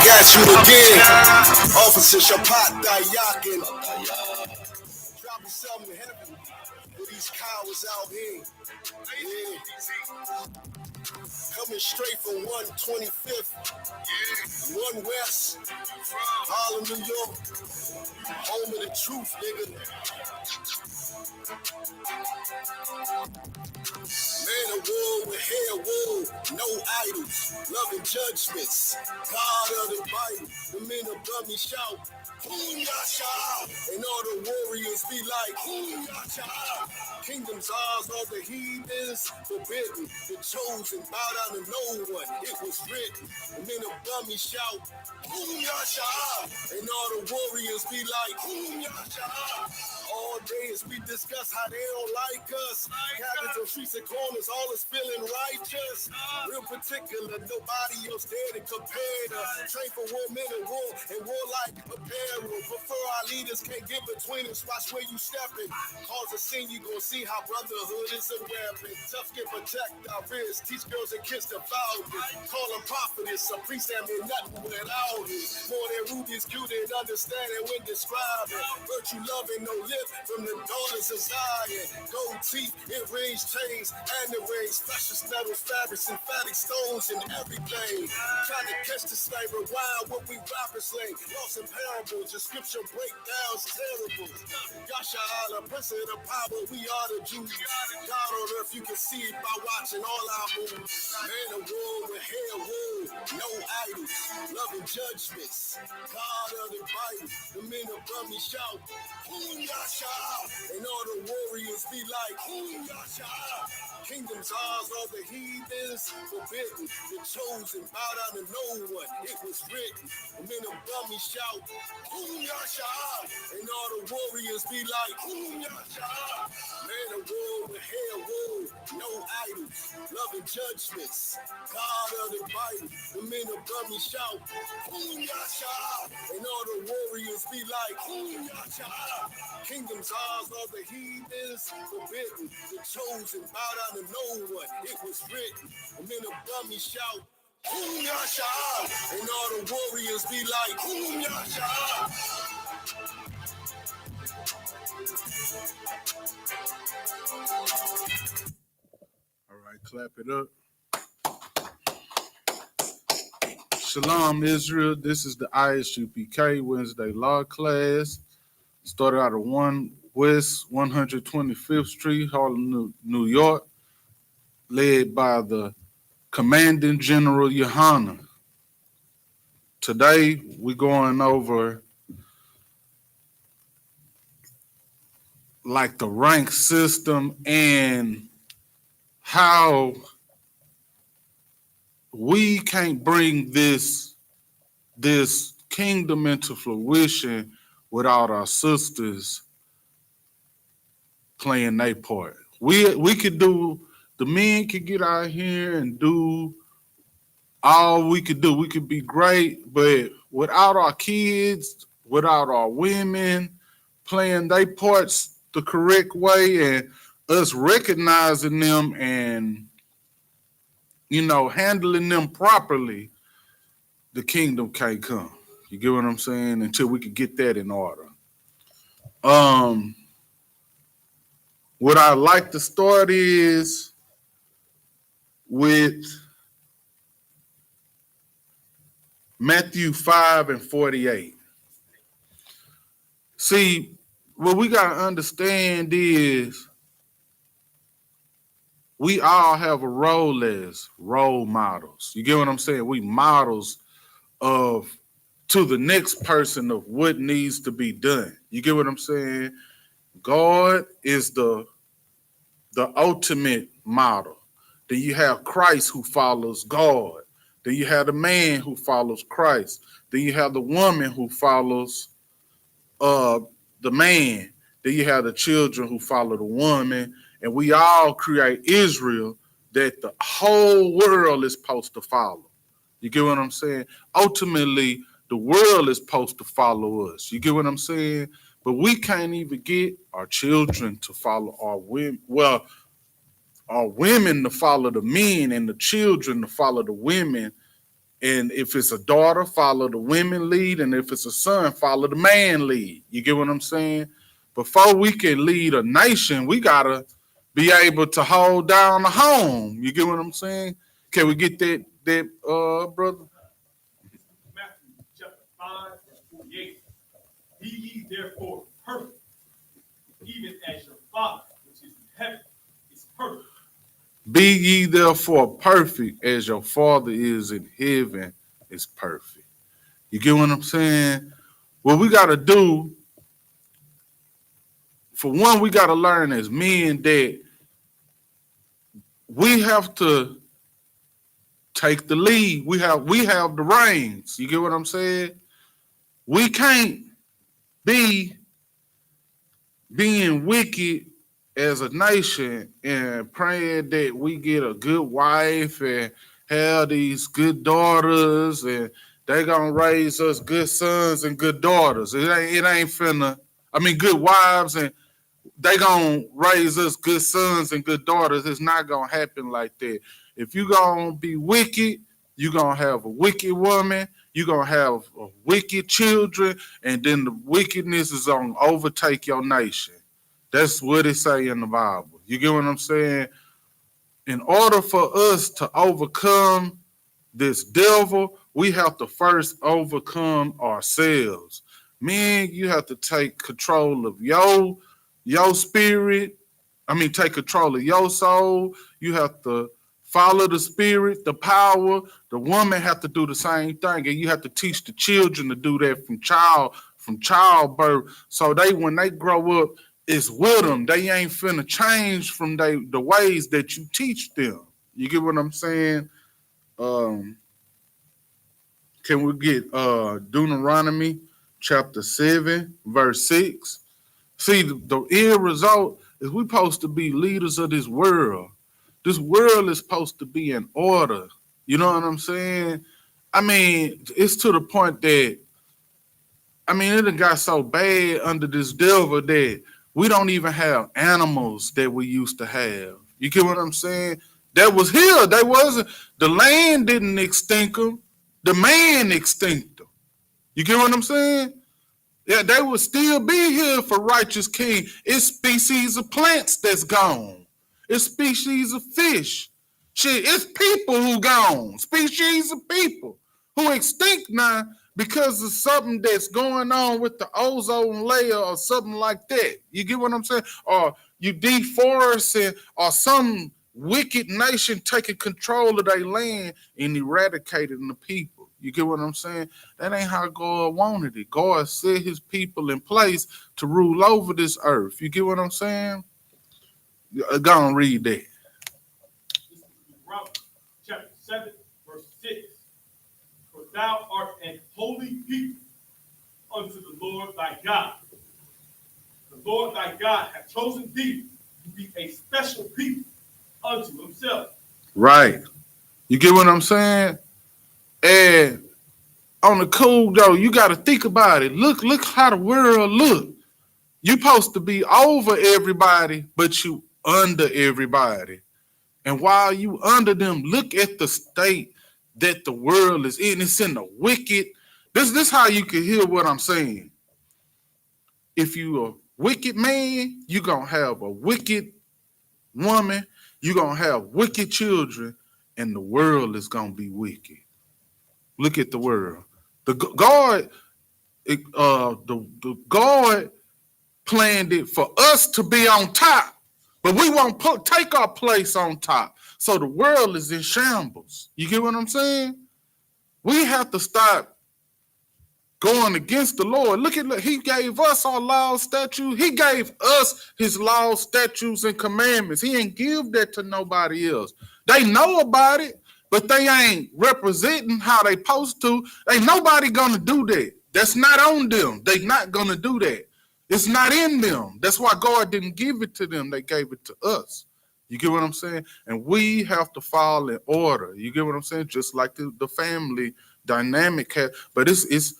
That's you again. Officer Shapat Dayakin. Drop me something heavy for these cowards out here. Yeah. Coming straight from 125th, 1 West, Harlem, New York. Home of the truth, nigga. Man of war with hair wool, no idols, loving judgments. God of the Bible, the men above me shout, Boom Yasha, and all the warriors be like, Boom Yasha. Kingdom's ours, all the heathens forbidden. The chosen bow down to no one, it was written. The men above me shout, Boom Yasha, and all the warriors be like, Boom Yasha. All day as we discuss how they don't like us. Cabins on streets and corners, all is feeling righteous. Real particular, nobody else there to compare to. Train for war, men and war like apparel. Prefer our leaders can't get between us. Watch where you stepping. Cause a scene, you gon' see how brotherhood is a weapon. Tough skin protect our wrists. Teach girls and kids to violence. Call them prophetess. A priest that mean nothing without it. More than rubies, cute and understanding when describing. Virtue loving, no lip from the daughters of Zion. Gold teeth, earrings, chains, and the rings. Precious metals, fabrics, synthetic stones, and everything. Trying to catch the slave, rewind what we rappers sling. Lost in parables, the scripture breakdowns terrible. YAHANNA, Prince of the power, we are the Jews. God on earth, you can see it by watching all our moves. Man of war with hair wool, no idols, loving judgments. God of the Bible, the men above me shout, Boom Yasha, and all the warriors be like, Boom Yasha. Kingdom's ours, all the heathens forbidden. The chosen bow down to no one, it was written. The men above me shout, Boom Yasha, and all the warriors be like, Boom Yasha. Man of war with hair wool, no idols, loving judgments. God of the Bible, the men above me shout, Boom Yasha, and all the warriors be like, Boom Yasha. Kingdom's ours, all the heathens forbidden. The chosen bow down to no one, it was written. The men above me shout, Boom Yasha, and all the warriors be like, Boom Yasha. All right, clap it up. Shalom, Israel. This is the I.S.U.P.K Wednesday Law class. Started out of 1 West 125th Street, Harlem, New York, led by the Commanding General YAHANNA. Today, we're going over like the rank system and how we can't bring this kingdom into fruition without our sisters playing their part. We could do, the men could get out here and do all we could do. We could be great, but without our kids, without our women playing their parts the correct way and us recognizing them and, you know, handling them properly, the kingdom can't come. You get what I'm saying? Until we could get that in order. What I like to start is with Matthew 5:48. See, what we got to understand is we all have a role as role models. You get what I'm saying? We models of to the next person of what needs to be done. You get what I'm saying? God is the ultimate model. Then you have Christ who follows God. Then you have the man who follows Christ. Then you have the woman who follows the man. Then you have the children who follow the woman. And we all create Israel that the whole world is supposed to follow. You get what I'm saying? Ultimately, the world is supposed to follow us. You get what I'm saying? But we can't even get our children to follow our women. Well, our women to follow the men and the children to follow the women And if it's a daughter, follow the women lead. And if it's a son, follow the man lead. You get what I'm saying? Before we can lead a nation, we got to be able to hold down the home. You get what I'm saying? Can we get that, brother? Matthew chapter 5, verse 48. Be ye therefore perfect, even as your Father which is in heaven is perfect. Be ye therefore perfect as your Father is in heaven is perfect. You get what I'm saying? What we got to do, for one, we got to learn as men that we have to take the lead. We have the reins. You get what I'm saying? We can't be being wicked as a nation and praying that we get a good wife and have these good daughters and they gonna raise us good sons and good daughters. It ain't finna. I mean, good wives, and they gonna raise us good sons and good daughters. It's not gonna happen like that. If you gonna be wicked, you gonna have a wicked woman. You gonna have wicked children, and then the wickedness is gonna overtake your nation. That's what it say in the Bible. You get what I'm saying? In order for us to overcome this devil, we have to first overcome ourselves. Men, you have to take control of your spirit. I mean, take control of your soul. You have to follow the spirit, the power. The woman have to do the same thing, and you have to teach the children to do that from childbirth. So when they grow up, it's with them. They ain't finna change from the ways that you teach them. You get what I'm saying? Can we get Deuteronomy chapter 7, verse 6? See, the end result is we supposed to be leaders of this world. This world is supposed to be in order. You know what I'm saying? I mean, it's to the point that, I mean, it done got so bad under this devil that we don't even have animals that we used to have. You get what I'm saying? That was here. They wasn't. The land didn't extinct them. The man extinct them. You get what I'm saying? Yeah, they would still be here for righteous king. It's species of plants that's gone. It's species of fish. Shit, it's people who gone. Species of people who extinct now because of something that's going on with the ozone layer or something like that. You get what I'm saying? Or you deforesting, or some wicked nation taking control of their land and eradicating the people. You get what I'm saying? That ain't how God wanted it. God set his people in place to rule over this earth. You get what I'm saying? Go and read that. This is Deuteronomy chapter 7, verse 6. For thou art an holy people unto the Lord thy God. The Lord thy God hath chosen thee to be a special people unto himself. Right. You get what I'm saying? And on the cool though, you got to think about it. Look how the world look. You supposed to be over everybody, but you under everybody. And while you under them, look at the state that the world is in. It's in the wicked. This how you can hear what I'm saying. If you a wicked man, you gonna have a wicked woman. You gonna have wicked children, and the world is gonna be wicked. Look at the world. The God planned it for us to be on top, but we won't take our place on top. So the world is in shambles. You get what I'm saying? We have to stop going against the Lord. Look, he gave us our laws, statutes. He gave us his laws, statutes, and commandments. He ain't give that to nobody else. They know about it, but they ain't representing how they supposed to. Ain't nobody gonna do that. That's not on them. They not gonna do that. It's not in them. That's why God didn't give it to them. They gave it to us. You get what I'm saying? And we have to fall in order. You get what I'm saying? Just like the family dynamic has. But it's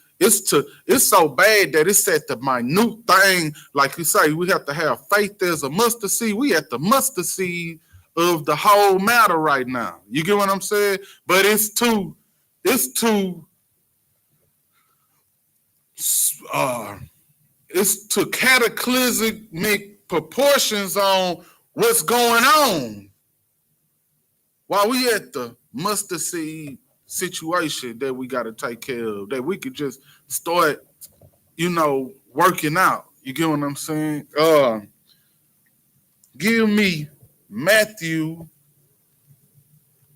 so bad that it's at the minute thing. Like you say, we have to have faith as a mustard seed. We at the mustard seed of the whole matter right now. You get what I'm saying? But it's too it's to cataclysmic proportions on what's going on while we at the mustard seed situation that we got to take care of, that we could just start, working out. You get what I'm saying? Give me Matthew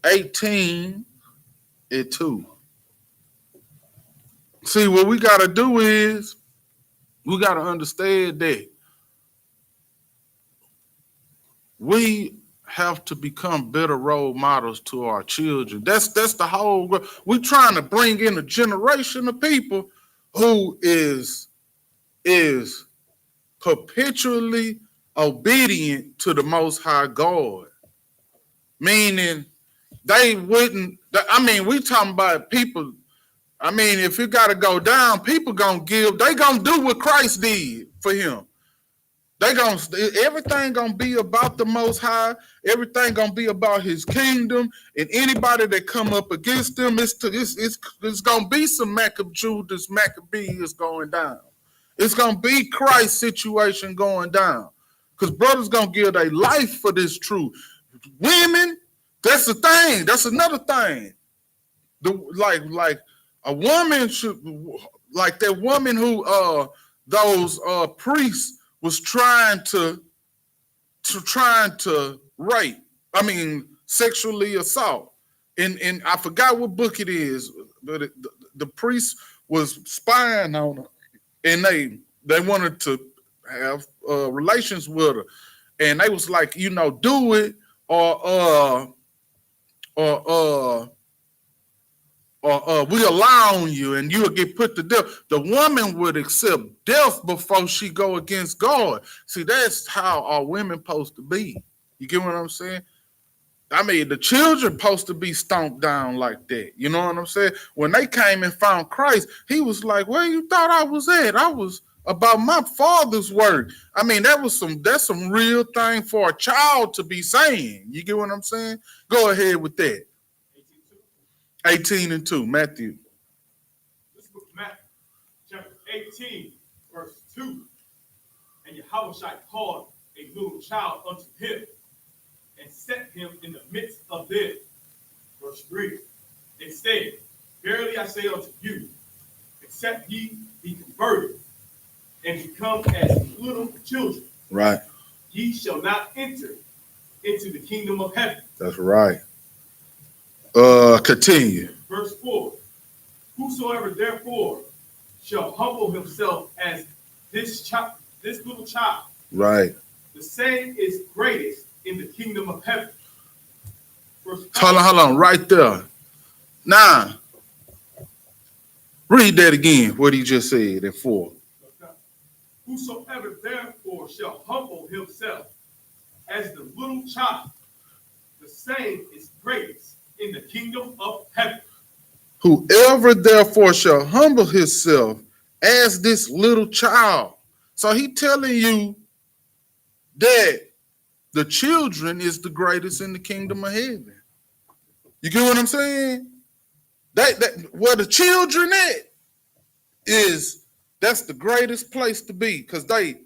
18:2. See, what we got to do is we got to understand that we have to become better role models to our children. That's the whole. We're trying to bring in a generation of people who is perpetually obedient to the Most High God. Meaning they wouldn't. We talking about people. If it got to go down, people gonna give. They gonna do what Christ did for him. Everything gonna be about the Most High. Everything gonna be about His kingdom, and anybody that come up against them, it's gonna be some Judas Maccabees going down. It's gonna be Christ's situation going down, because brothers gonna give their life for this truth. Women, that's the thing. That's another thing. Like a woman should, like that woman who those priests was trying to rape, sexually assault. And I forgot what book it is, but the priest was spying on her, and they wanted to have relations with her. And they was like, do it or we allowing you and you'll get put to death. The woman would accept death before she go against God. See, that's how our women supposed to be. You get what I'm saying? The children supposed to be stomped down like that. You know what I'm saying? When they came and found Christ, he was like, where you thought I was at? I was about my Father's work. That's some real thing for a child to be saying. You get what I'm saying? Go ahead with that. 18:2, Matthew. This book of Matthew, chapter 18, verse 2. And YAHANNA called a little child unto him and set him in the midst of them. Verse 3. And said, verily I say unto you, except ye be converted and become as little children, right, ye shall not enter into the kingdom of heaven. That's right. Continue. Verse 4. Whosoever therefore shall humble himself as this little child, right, the same is greatest in the kingdom of heaven. Hold on, right there. Now, read that again, what he just said in 4. Whosoever therefore shall humble himself as the little child, the same is greatest in the kingdom of heaven. Whoever therefore shall humble himself as this little child. So he telling you that the children is the greatest in the kingdom of heaven. You get what I'm saying? That where the children at is, that's the greatest place to be, because they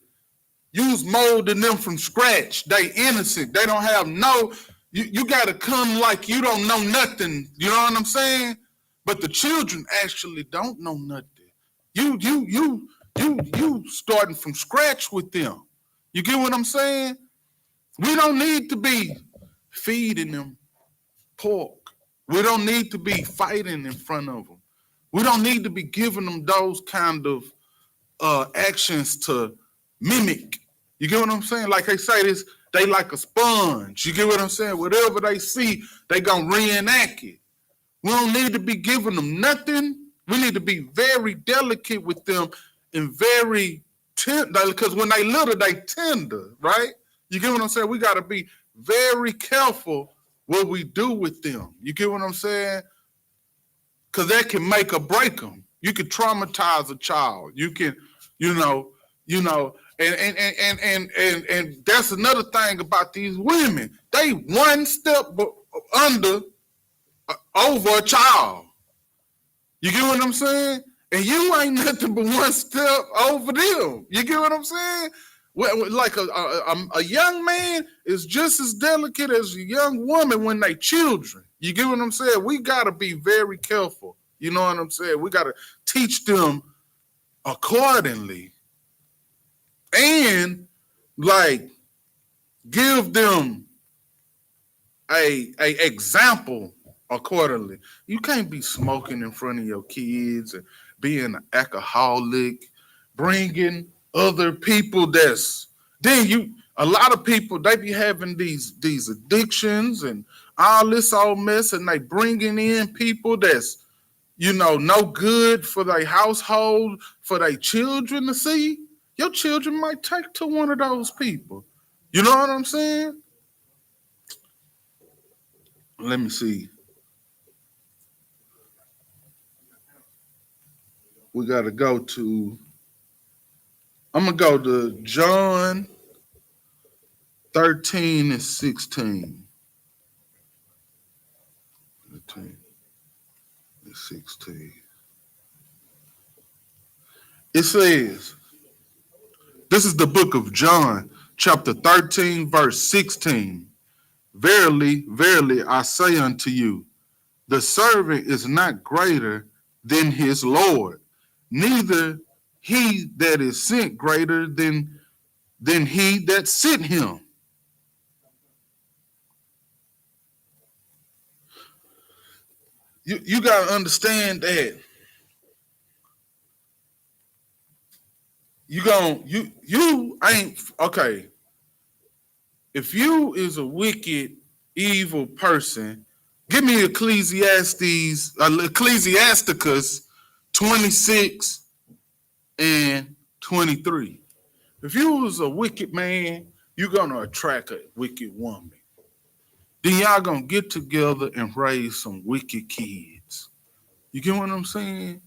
use molding them from scratch. They innocent. They don't have no. You got to come like you don't know nothing. You know what I'm saying? But the children actually don't know nothing. You starting from scratch with them. You get what I'm saying? We don't need to be feeding them pork. We don't need to be fighting in front of them. We don't need to be giving them those kind of actions to mimic. You get what I'm saying? Like they say this, they like a sponge. You get what I'm saying? Whatever they see, they gonna reenact it. We don't need to be giving them nothing. We need to be very delicate with them and very tender, because when they little, they tender, right? You get what I'm saying? We gotta be very careful what we do with them. You get what I'm saying? Because that can make or break them. You can traumatize a child. You can, and that's another thing about these women. They one step over a child. You get what I'm saying? And you ain't nothing but one step over them. You get what I'm saying? Like a young man is just as delicate as a young woman when they children. You get what I'm saying? We got to be very careful. You know what I'm saying? We got to teach them accordingly. And like give them a example accordingly. You can't be smoking in front of your kids and being an alcoholic, bringing other people a lot of people, they be having these addictions and all this old mess, and they bringing in people that's, no good for their household, for their children to see. Your children might take to one of those people. You know what I'm saying? Let me see. We got to go to, I'm going to go to John 13 and 16. 13 and 16. It says, this is the book of John, chapter 13, verse 16. Verily, verily, I say unto you, the servant is not greater than his Lord, neither he that is sent greater than he that sent him. You got to understand that you ain't, okay, if you is a wicked, evil person, give me Ecclesiasticus 26 and 23. If you was a wicked man, you're going to attract a wicked woman. Then y'all going to get together and raise some wicked kids. You get what I'm saying?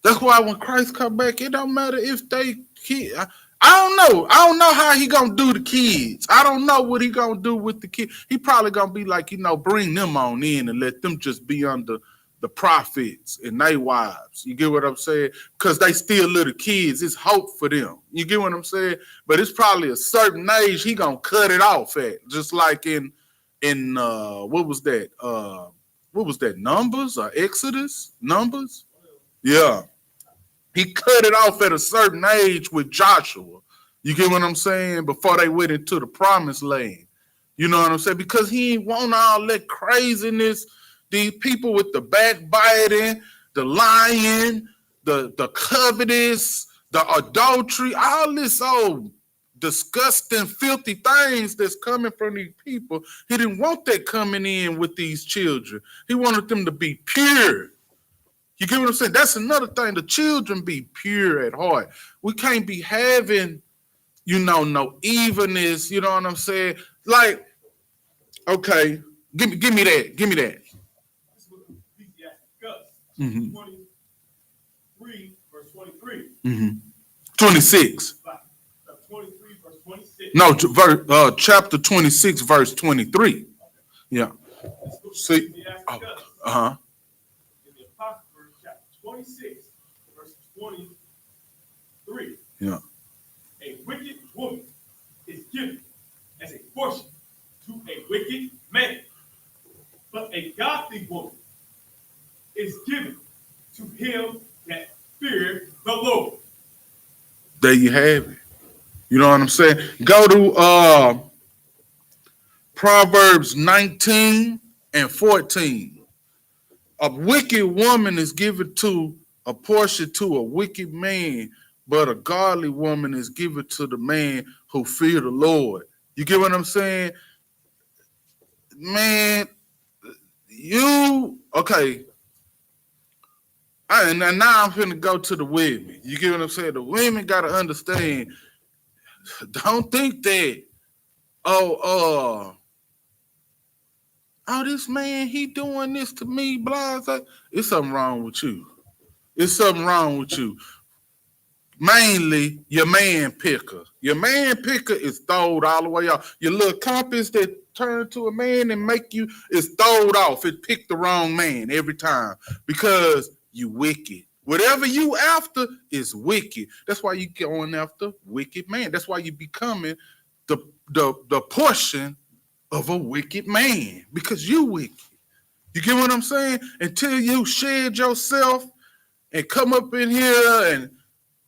That's why when Christ come back, it don't matter if they kid. I don't know. I don't know how he gonna do the kids. I don't know what he gonna do with the kids. He probably gonna be like, bring them on in and let them just be under the prophets and their wives. You get what I'm saying? Because they still little kids. It's hope for them. You get what I'm saying? But it's probably a certain age he gonna cut it off at. Just like in what was that? Numbers or Exodus? Numbers? Yeah. He cut it off at a certain age with Joshua. You get what I'm saying? Before they went into the promised land. You know what I'm saying? Because he ain't want all that craziness. These people with the backbiting, the lying, the covetous, the adultery, all this old disgusting, filthy things that's coming from these people. He didn't want that coming in with these children. He wanted them to be pure. You get what I'm saying? That's another thing. The children be pure at heart. We can't be having, no evilness. You know what I'm saying? Like, okay, give me that. Give me that. This was Ecclesiasticus 23, verse 23. 26. 23, verse 26. No, chapter 26, verse 23. Okay. Yeah. See? Uh-huh. 26, verse 23. Yeah. A wicked woman is given as a portion to a wicked man, but a godly woman is given to him that feared the Lord. There you have it. You know what I'm saying? Go to Proverbs 19 and 14. A wicked woman is given to a portion to a wicked man, but a godly woman is given to the man who fear the Lord. You get what I'm saying? Man, okay. And now I'm finna go to the women. You get what I'm saying? The women got to understand, don't think that, this man, he doing this to me, blah, blah. It's something wrong with you. It's something wrong with you. Mainly your man picker. Your man picker is throwed all the way off. Your little compass that turn to a man and make you is throwed off. It picked the wrong man every time because you wicked. Whatever you after is wicked. That's why you going after wicked man. That's why you becoming the portion of a wicked man, because you wicked. You get what I'm saying? Until you shed yourself and come up in here and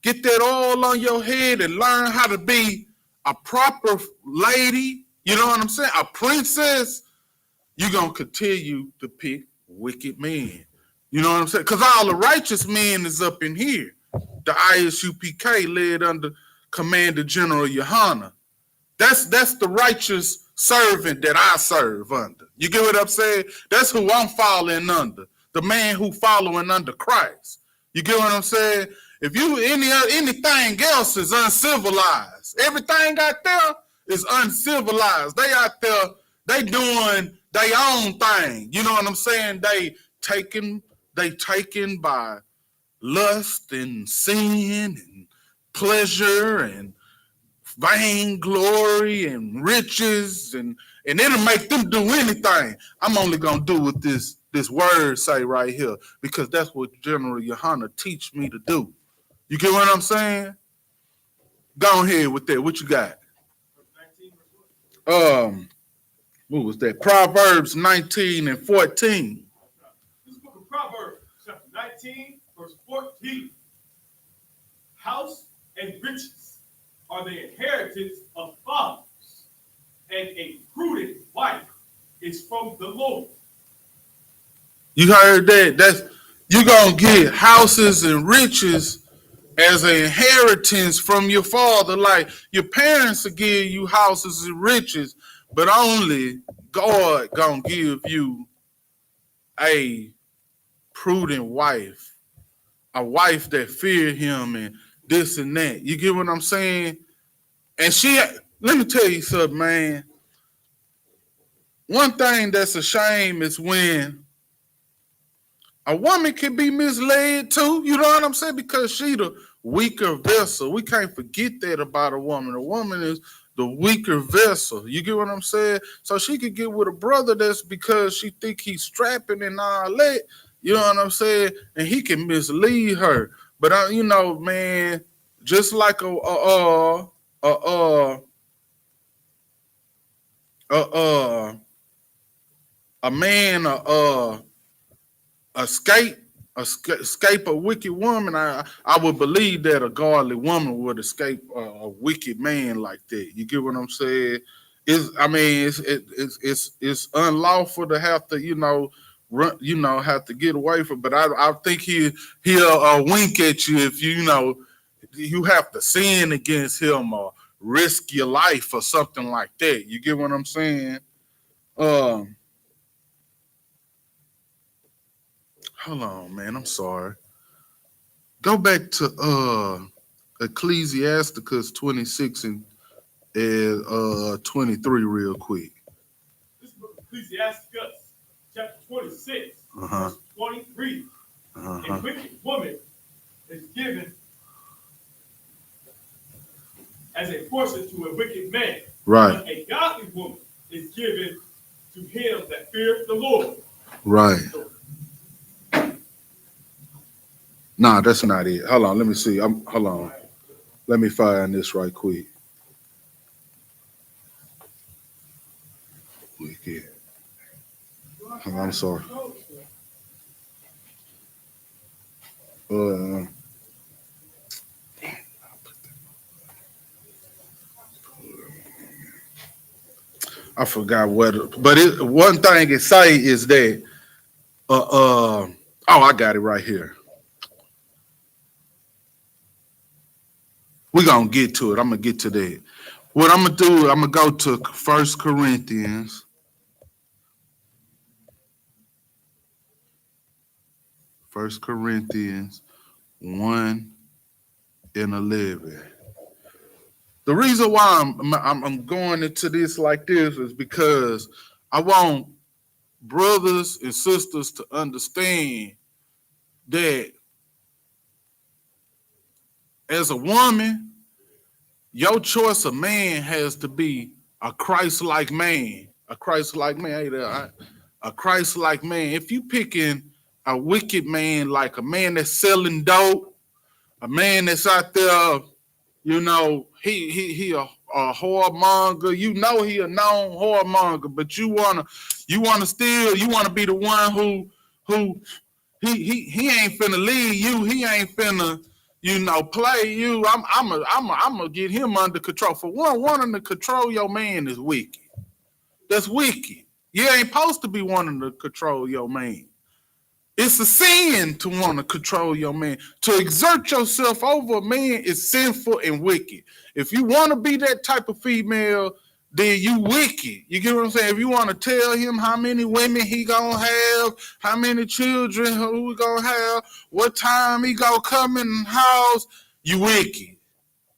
get that all on your head and learn how to be a proper lady, you know what I'm saying? A princess, you're going to continue to pick wicked men. You know what I'm saying? Because all the righteous men is up in here. The I.S.U.P.K led under Commander General YAHANNA. That's the righteous servant that I serve under. You get what I'm saying? That's who I'm following under. The man who following under Christ. You get what I'm saying? If you anything else is uncivilized. Everything out there is uncivilized. They out there, they doing their own thing. You know what I'm saying? They taken by lust and sin and pleasure and vainglory and riches, and it'll make them do anything. I'm only gonna do what this word say right here, because that's what General YAHANNA teach me to do. You get what I'm saying? Go ahead with that. What you got? What was that? Proverbs 19 and 14. This book of Proverbs, chapter 19, verse 14. House and riches are the inheritance of fathers, and a prudent wife is from the Lord. You heard that? You're gonna get houses and riches as an inheritance from your father. Like your parents will give you houses and riches, but only God gonna give you a prudent wife, a wife that fear him and this and that. You get what I'm saying? And let me tell you something, man. One thing that's a shame is when a woman can be misled too. You know what I'm saying? Because she the weaker vessel. We can't forget that about a woman. A woman is the weaker vessel. You get what I'm saying? So she could get with a brother that's because she think he's strapping and all that. You know what I'm saying? And he can mislead her. But you know, man, just like a man escape a wicked woman, I would believe that a godly woman would escape a wicked man like that. You get what I'm saying? It's unlawful to have to, have to get away from. But I think he'll wink at you if you have to sin against him or risk your life or something like that. You get what I'm saying? Hold on, man. I'm sorry. Go back to Ecclesiasticus 26 and 23 real quick. This book of Ecclesiasticus, chapter 26, verse 23. A wicked woman is given as a portion to a wicked man. Right. But a godly woman is given to him that feareth the Lord. Right. Nah, that's not it. Hold on, let me see. Hold on. Let me find this right quick. Wicked. I'm sorry. I forgot what, but one thing it say is that oh, I got it right here. We're gonna get to it. I'm gonna get to that. What I'm gonna do, I'm gonna go to 1 Corinthians. 1 Corinthians 1 and 11. The reason why I'm going into this like this is because I want brothers and sisters to understand that as a woman, your choice of man has to be a Christ-like man. A Christ-like man. A Christ-like man. If you picking a wicked man, like a man that's selling dope, a man that's out there, you know, he a whoremonger. You know he a known whoremonger, but you wanna be the one who he ain't finna leave you. He ain't finna, you know, play you. I'm gonna get him under control. For one, wanting to control your man is wicked. That's wicked. You ain't supposed to be wanting to control your man. It's a sin to want to control your man. To exert yourself over a man is sinful and wicked. If you want to be that type of female, then you wicked. You get what I'm saying? If you want to tell him how many women he gonna have, how many children who he gonna have, what time he gonna come in the house, you wicked.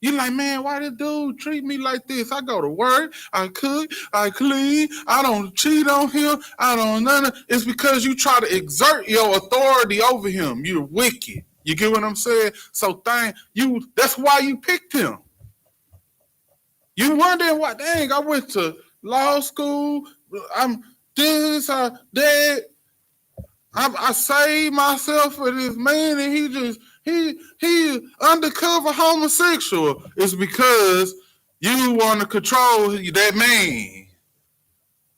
You like, man, why this dude treat me like this? I go to work, I cook, I clean, I don't cheat on him, I don't nothing. It's because you try to exert your authority over him. You're wicked. You get what I'm saying? So that's why you picked him. You wondering why, dang, I went to law school, I'm this, that. I saved myself for this man, and he undercover homosexual. It's because you want to control that man.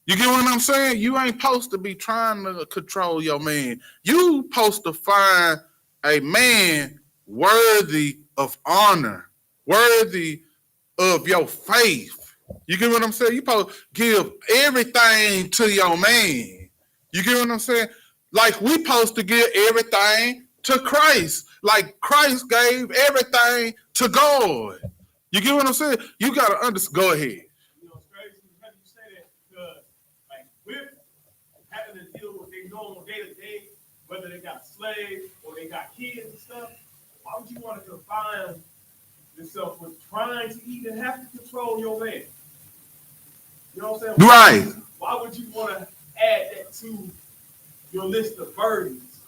You get what I'm saying? You ain't supposed to be trying to control your man. You supposed to find a man worthy of honor, worthy of your faith. You get what I'm saying? You supposed to give everything to your man. You get what I'm saying? Like we supposed to give everything to Christ. Like Christ gave everything to God. You get what I'm saying? You got to understand. Go ahead. You know, it's crazy how you say that because, like, with having to deal with their normal day to day, whether they got slaves or they got kids and stuff, why would you want to confine yourself with trying to even have to control your man? You know what I'm saying? Right. Why would you want to add that to your list of burdens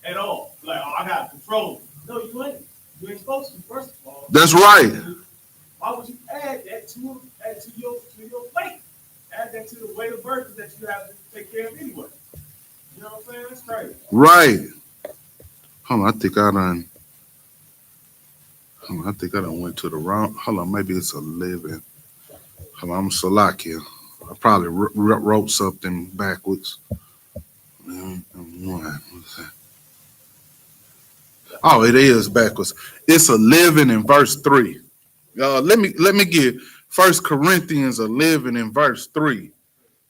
at all? Like, oh, I got to control. No, you ain't. You ain't supposed to, first of all. That's right. Why would you add that to your plate? Add that to the weight of burdens that you have to take care of anyway. You know what I'm saying? That's crazy. Right. Hold on, I think I done went to the wrong. Hold on, maybe it's 11. Hold on, I'm Salakia. I probably wrote something backwards. Oh, it is backwards. It's 11 in verse 3. Let me get 1 Corinthians 11 in verse 3.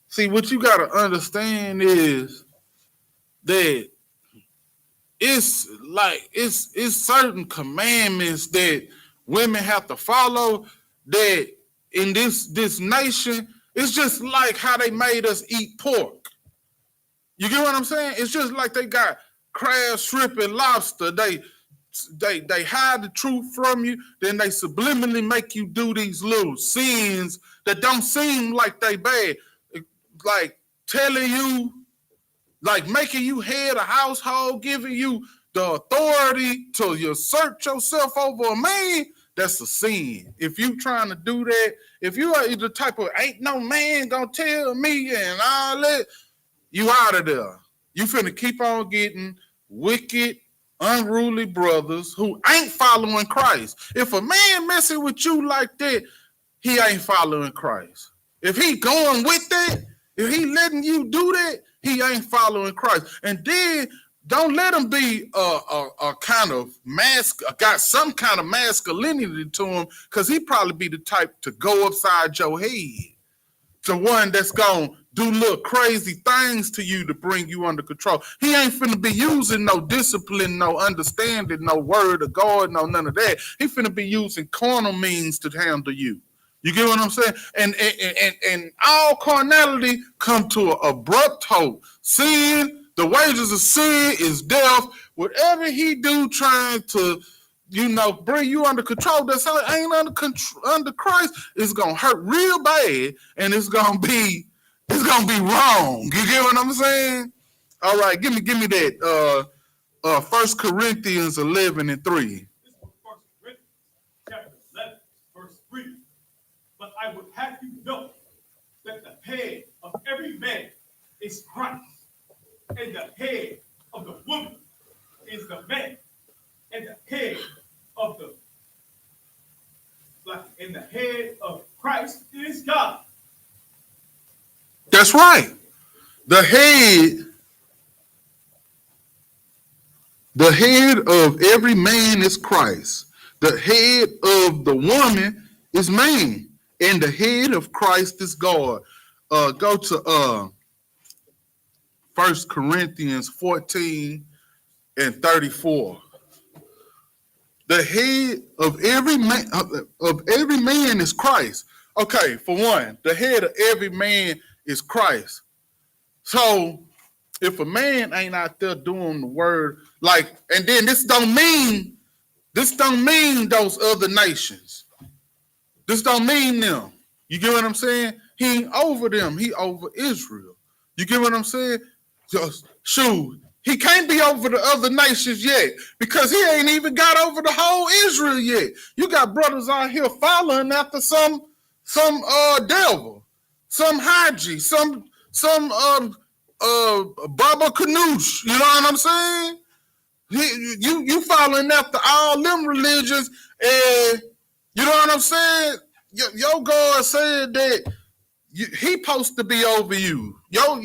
See, what you got to understand is that it's certain commandments that women have to follow that in this nation. It's just like how they made us eat pork. You get what I'm saying? It's just like they got crab, shrimp, and lobster. They hide the truth from you, then they subliminally make you do these little sins that don't seem like they bad. Like telling you, like making you head a household, giving you the authority to assert yourself over a man, that's a sin. If you trying to do that, if you are the type of ain't no man gonna tell me and all that, you out of there. You finna keep on getting wicked, unruly brothers who ain't following Christ. If a man messing with you like that, he ain't following Christ. If he going with that, if he letting you do that, he ain't following Christ. And then don't let him be a kind of got some kind of masculinity to him, because he probably be the type to go upside your head. To one that's gonna do little crazy things to you to bring you under control. He ain't finna be using no discipline, no understanding, no word of God, no none of that. He finna be using carnal means to handle you. You get what I'm saying? And all carnality come to an abrupt halt. Sin, the wages of sin is death. Whatever he do trying to, bring you under control, that's how it ain't under Christ, it's gonna hurt real bad, and it's gonna be wrong. You get what I'm saying? All right, give me that 1 Corinthians 11 and 3. This is 1 Corinthians chapter 11, verse 3. But I would have you know that the head of every man is Christ, and the head of the is the man, and the head of Christ is God. That's right. The head of every man is Christ. The head of the woman is man, and the head of Christ is God. Go to 1 Corinthians 14 and 34. The head of every man is Christ. Okay, for one, the head of every man is Christ. So if a man ain't out there doing the word, like, and then this don't mean those other nations. This don't mean them. You get what I'm saying? He ain't over them. He over Israel. You get what I'm saying? Just shoot. He can't be over the other nations yet because he ain't even got over the whole Israel yet. You got brothers out here following after some devil, some Haji, some Baba Kanoosh. You know what I'm saying? You following after all them religions, and you know what I'm saying? Your God said that he supposed to be over you. Your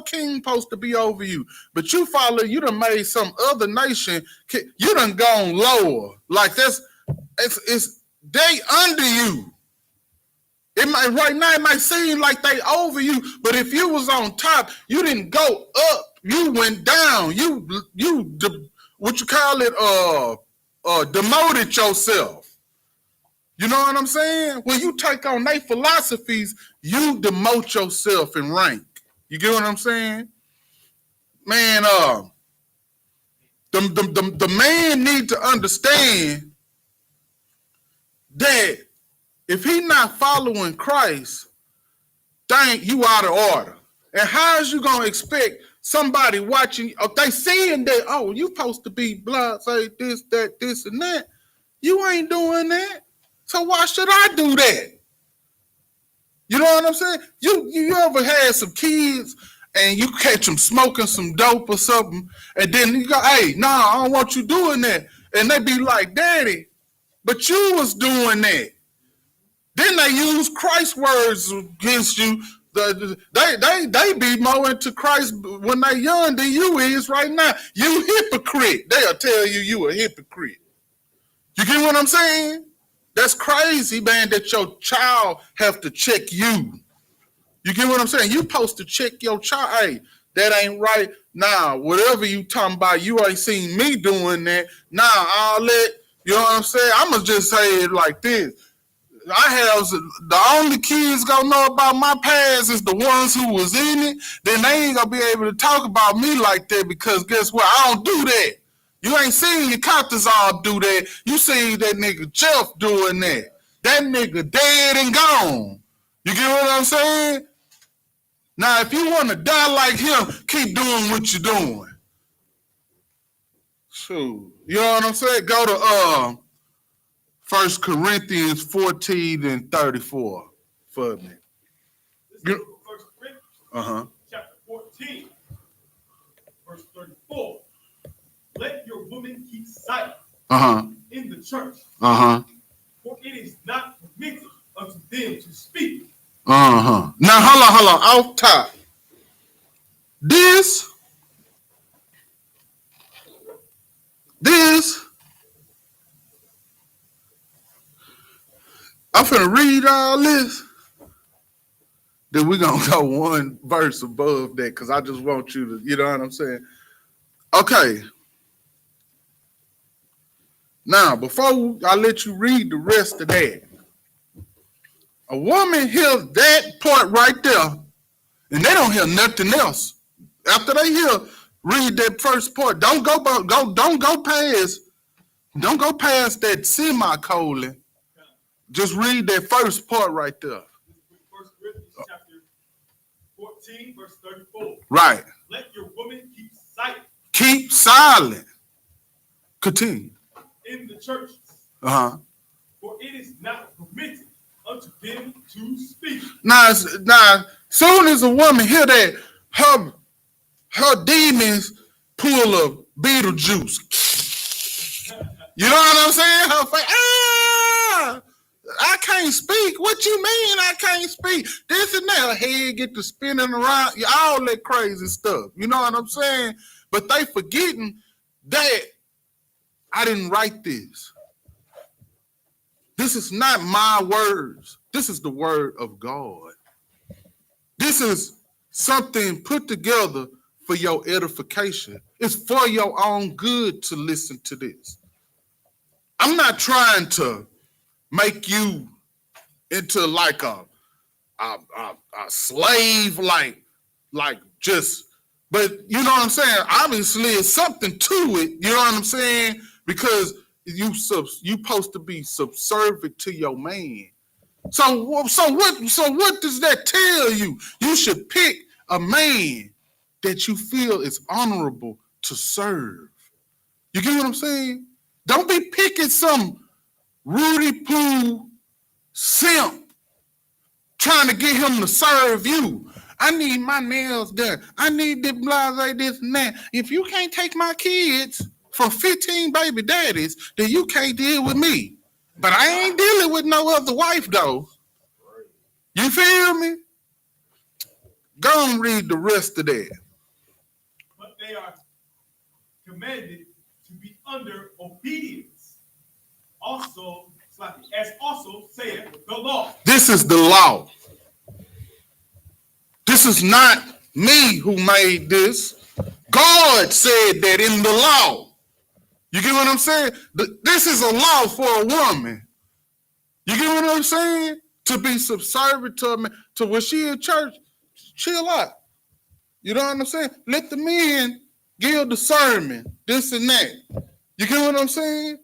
king supposed to be over you. But you done made some other nation, you done gone lower. Like it's they under you. It might right now it might seem like they over you, but if you was on top, you didn't go up, you went down. You what you call it, demoted yourself. You know what I'm saying? When you take on their philosophies, you demote yourself in rank. You get what I'm saying? Man, the man need to understand that if he not following Christ, dang, you out of order. And how is you gonna expect somebody watching? If they seeing that, oh, you supposed to be blah, say this, that, this, and that. You ain't doing that. So why should I do that? You know what I'm saying? You ever had some kids and you catch them smoking some dope or something, and then you go, hey, nah, I don't want you doing that. And they be like, Daddy, but you was doing that. Then they use Christ's words against you. They be more into Christ when they young than you is right now. You hypocrite. They'll tell you a hypocrite. You get what I'm saying? That's crazy, man, that your child have to check you. You get what I'm saying? You supposed to check your child. Hey, that ain't right. Nah, whatever you talking about, you ain't seen me doing that. Nah, I'll let, you know what I'm saying? I'm going to just say it like this. The only kids gonna know about my past is the ones who was in it. Then they ain't gonna be able to talk about me like that because guess what? I don't do that. You ain't seen your captors all do that. You seen that nigga Jeff doing that. That nigga dead and gone. You get what I'm saying? Now, if you want to die like him, keep doing what you're doing. So, you know what I'm saying? Go to 1 Corinthians 14 and 34 for me. This is 1 Corinthians chapter 14, verse 34. Let your women keep silent in the church, for it is not permitted unto them to speak. Now, hold on. Off top. This, I'm finna read all this. Then we're gonna go one verse above that because I just want you to, you know what I'm saying? Okay. Now, before I let you read the rest of that, a woman hears that part right there, and they don't hear nothing else. After they read that first part, don't go past that semicolon. Just read that first part right there. 1 Corinthians chapter 14, verse 34. Right. Let your women keep silent. Keep silent. Continue. In the churches. For it is not permitted unto them to speak. Now, soon as a woman hear that, her demons pull Beetlejuice. You know what I'm saying? Her face, I can't speak. What you mean I can't speak? This and that. Her head get to spinning around. All that crazy stuff. You know what I'm saying? But they forgetting that I didn't write this. This is not my words. This is the word of God. This is something put together for your edification. It's for your own good to listen to this. I'm not trying to make you into like a slave, like just, but you know what I'm saying? Obviously, it's something to it. You know what I'm saying? Because you supposed to be subservient to your man. So what does that tell you? You should pick a man that you feel is honorable to serve. You get what I'm saying? Don't be picking some Rudy Poo simp trying to get him to serve you. I need my nails done. I need this blase, this and that. If you can't take my kids from 15 baby daddies, then you can't deal with me. But I ain't dealing with no other wife, though. You feel me? Go and read the rest of that. But they are commanded to be under obedience. Also, as also saith the law. This is the law. This is not me who made this. God said that in the law. You get what I'm saying? This is a law for a woman. You get what I'm saying? To be subservient to a man. To when she in church, chill out. You know what I'm saying? Let the men give the sermon, this and that. You get what I'm saying?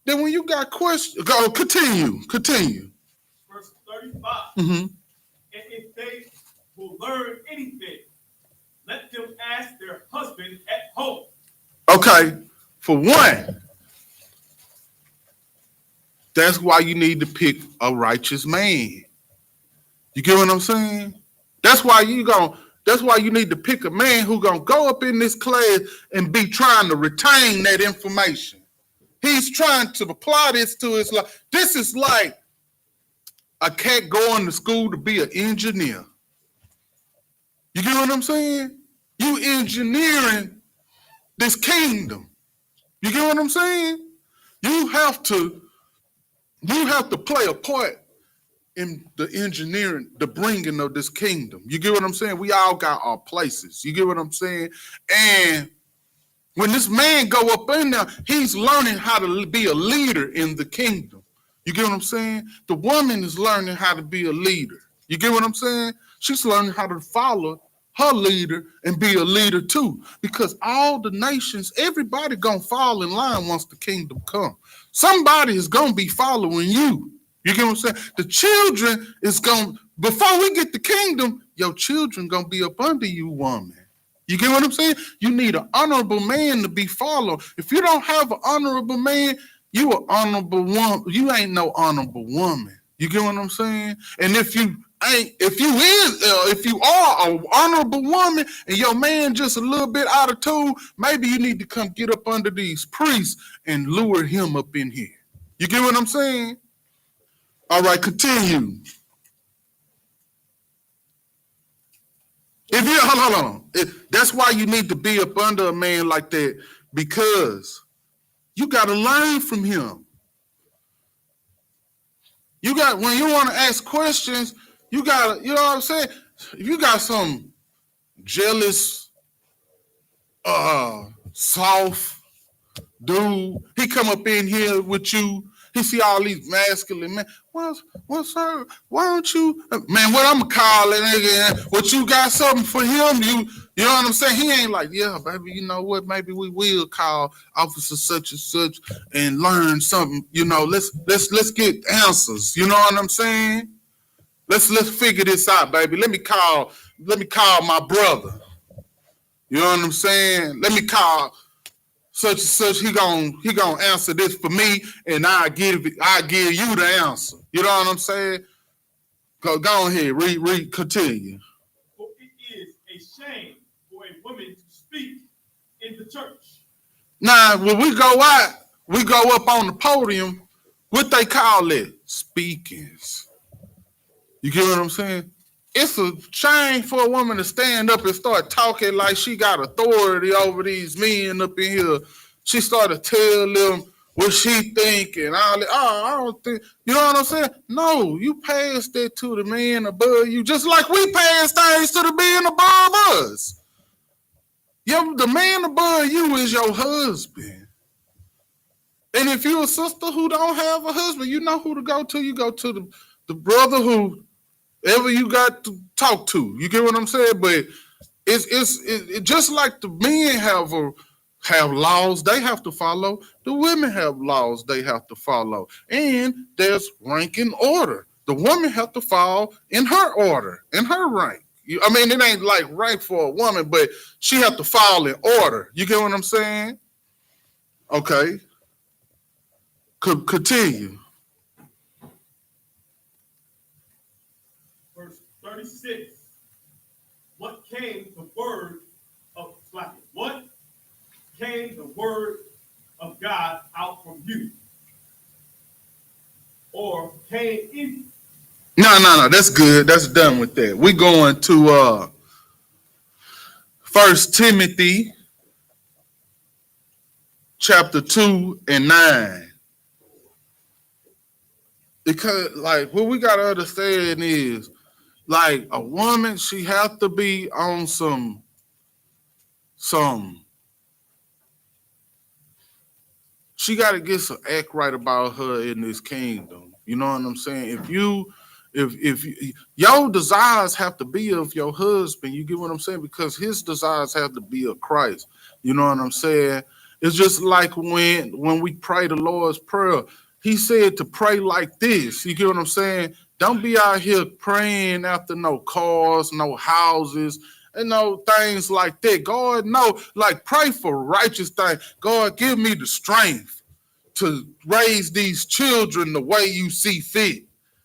Then when you got questions, go continue. Verse 35. Mm-hmm. And if they will learn anything, let them ask their husband at home. Okay, for one, that's why you need to pick a righteous man. You get what I'm saying? That's why you need to pick a man who gonna go up in this class and be trying to retain that information. He's trying to apply this to his life. This is like a cat going to school to be an engineer. You get what I'm saying? You engineering this kingdom. You get what I'm saying? You have to play a part in the engineering, the bringing of this kingdom. You get what I'm saying? We all got our places. You get what I'm saying? And when this man go up in there, he's learning how to be a leader in the kingdom. You get what I'm saying? The woman is learning how to be a leader. You get what I'm saying? She's learning how to follow her leader and be a leader too. Because all the nations, everybody gonna fall in line once the kingdom come. Somebody is gonna be following you. You get what I'm saying? The children is gonna, before we get the kingdom, your children gonna be up under you, woman. You get what I'm saying? You need an honorable man to be followed. If you don't have an honorable man, you an honorable woman. You ain't no honorable woman. You get what I'm saying? And if you are an honorable woman and your man just a little bit out of tune, maybe you need to come get up under these priests and lure him up in here. You get what I'm saying? All right, continue. If you hold on, that's why you need to be up under a man like that, because you got to learn from him. You got, when you want to ask questions, you got to, you know what I'm saying? If you got some jealous, soft dude, he come up in here with you. He see all these masculine men. What's her? Why don't you, man? What I'm gonna call it again? What you got something for him? You know what I'm saying? He ain't like, yeah, baby. You know what? Maybe we will call officer such and such and learn something. You know, let's get answers. You know what I'm saying? Let's figure this out, baby. Let me call my brother. You know what I'm saying? Let me call such and such. He gonna answer this for me, and I give you the answer. You know what I'm saying? Go ahead, read, continue. For it is a shame for a woman to speak in the church. Now, when we go out, we go up on the podium, what they call it? Speakings. You get what I'm saying? It's a shame for a woman to stand up and start talking like she got authority over these men up in here. She started to tell them what she think and all that. Oh, I don't think, you know what I'm saying? No, you pass that to the man above you, just like we pass things to the man above us. The man above you is your husband. And if you're a sister who don't have a husband, you know who to go to. You go to the brother who ever you got to talk to. You get what I'm saying? But it's just like the men have laws they have to follow. The women have laws they have to follow. And there's rank and order. The woman have to fall in her order, in her rank. I mean, it ain't like rank for a woman, but she have to fall in order. You get what I'm saying? Okay. Continue. Verse 36. What came the word of God out from you? Or came in? No. That's good. That's done with that. We're going to 1 Timothy chapter 2 and 9. Because, like, what we got to understand is, like, a woman, she have to be on some, she got to get some act right about her in this kingdom. You know what I'm saying? If your desires have to be of your husband, you get what I'm saying? Because his desires have to be of Christ. You know what I'm saying? It's just like when we pray the Lord's Prayer. He said to pray like this. You get what I'm saying? Don't be out here praying after no cars, no houses, and no things like that. God, no, like pray for righteous things. God, give me the strength to raise these children the way you see fit.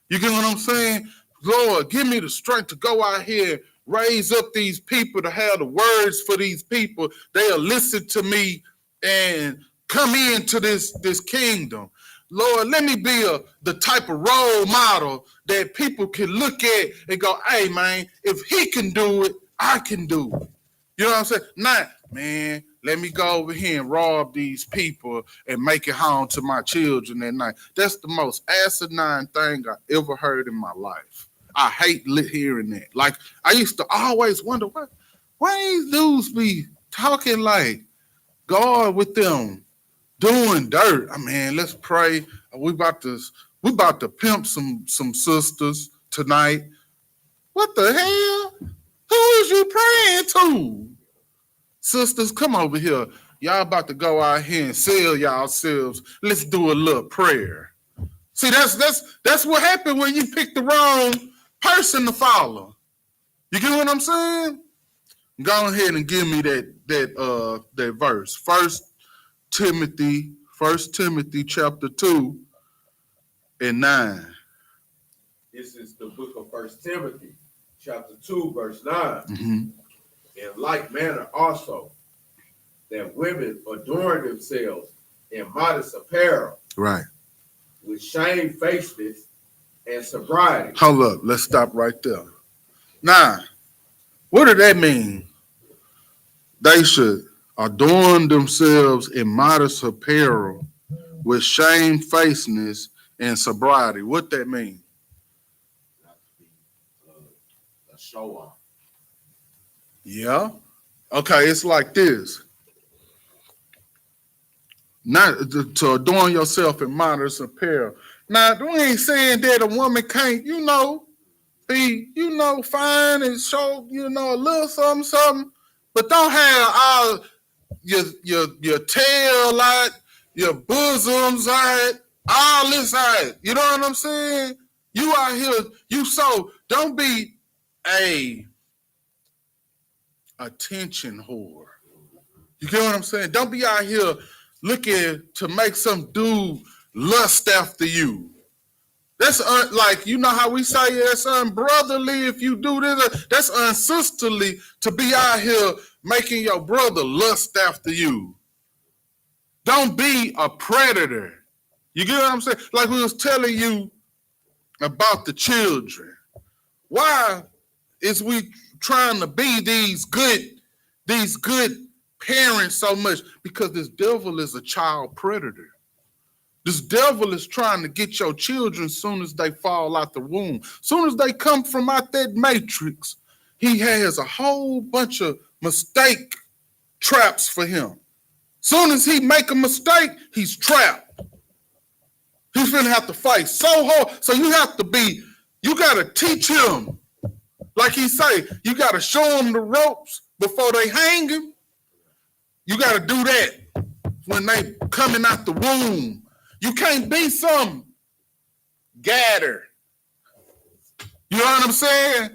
You get what I'm saying? Lord, give me the strength to go out here, raise up these people, to have the words for these people. They'll listen to me and come into this kingdom. Lord, let me be the type of role model that people can look at and go, hey, man, if he can do it, I can do it. You know what I'm saying? Not, man, let me go over here and rob these people and make it home to my children at night. That's the most asinine thing I ever heard in my life. I hate hearing that. Like, I used to always wonder, why these dudes be talking like God with them doing dirt? I mean, let's pray. We about to pimp some sisters tonight. What the hell? Who is you praying to? Sisters, come over here. Y'all about to go out here and sell yourselves. Let's do a little prayer. See, that's what happened when you pick the wrong person to follow. You get what I'm saying? Go ahead and give me that verse. 1 Timothy chapter 2 and 9. This is the book of 1 Timothy chapter 2 verse 9. Mm-hmm. In like manner also, that women adorn themselves in modest apparel, Right. with shamefacedness and sobriety. Hold up. Let's stop right there. Now, what did that mean? They should adorn themselves in modest apparel with shamefacedness and sobriety. What that mean? Not to be a show off. Yeah. Okay, it's like this. Not to adorn yourself in modest apparel. Now, we ain't saying that a woman can't, be, fine and show, a little something, but don't have all your tail out, your bosoms out, all this out. You know what I'm saying? You out here, don't be a attention whore. You get what I'm saying? Don't be out here looking to make some dude lust after you. That's like, you know how we say that's unbrotherly if you do this. That's unsisterly to be out here making your brother lust after you. Don't be a predator. You get what I'm saying? Like we was telling you about the children. Why is we trying to be these good parents so much? Because this devil is a child predator. This devil is trying to get your children as soon as they fall out the womb. As soon as they come from out that matrix, he has a whole bunch of mistake traps for him. Soon as he make a mistake, he's trapped. He's gonna have to fight so hard. So you gotta teach him. Like he say, you gotta show him the ropes before they hang him. You gotta do that when they coming out the womb. You can't be some gatter. You know what I'm saying?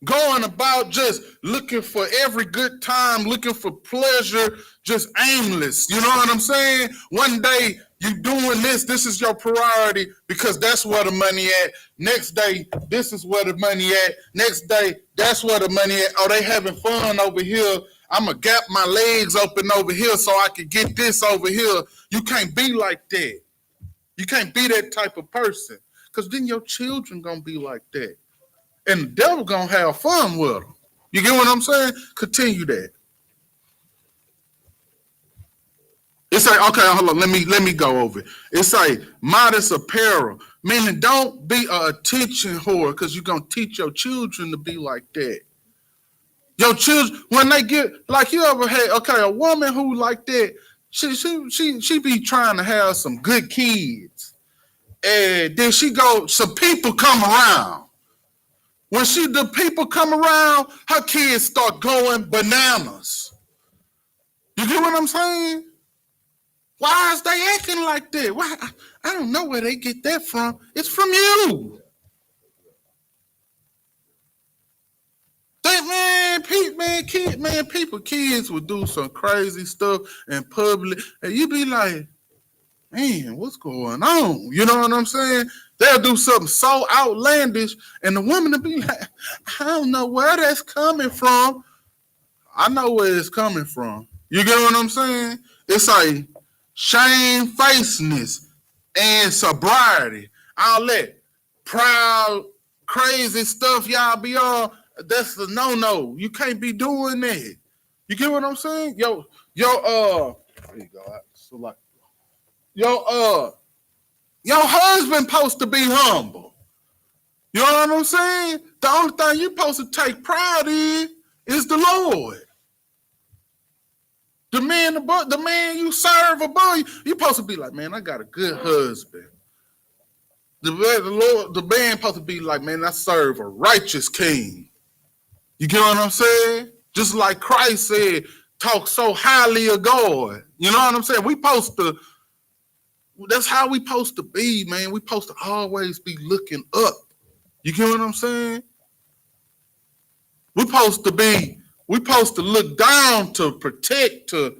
Going about just looking for every good time, looking for pleasure, just aimless. You know what I'm saying? One day you doing this is your priority because that's where the money at. Next day, this is where the money at. Next day, that's where the money at. Oh, they having fun over here. I'm going to gap my legs open over here so I can get this over here. You can't be like that. You can't be that type of person because then your children going to be like that. And the devil going to have fun with them. You get what I'm saying? Continue that. It's like, okay, hold on. Let me go over it. It's like modest apparel, meaning don't be a attention whore because you're going to teach your children to be like that. Your children, when they get, like you ever had, okay, a woman who like that, she be trying to have some good kids. And then some people come around. When the people come around, her kids start going bananas. You get what I'm saying? Why is they acting like that? Why? I don't know where they get that from. It's from you. Kids would do some crazy stuff in public, and you be like, man, what's going on? You know what I'm saying? They'll do something so outlandish, and the woman will be like, I don't know where that's coming from. I know where it's coming from. You get what I'm saying? It's like shamefacedness and sobriety. All that proud, crazy stuff y'all be on, that's a no-no. You can't be doing that. You get what I'm saying? There you go. So like, your husband supposed to be humble. You know what I'm saying? The only thing you supposed to take pride in is the Lord. The man you serve above you, you supposed to be like, man, I got a good husband. The man supposed to be like, man, I serve a righteous king. You get what I'm saying? Just like Christ said, talk so highly of God. You know what I'm saying? That's how we supposed to be, man. We supposed to always be looking up. You get what I'm saying? We supposed to look down to protect, to,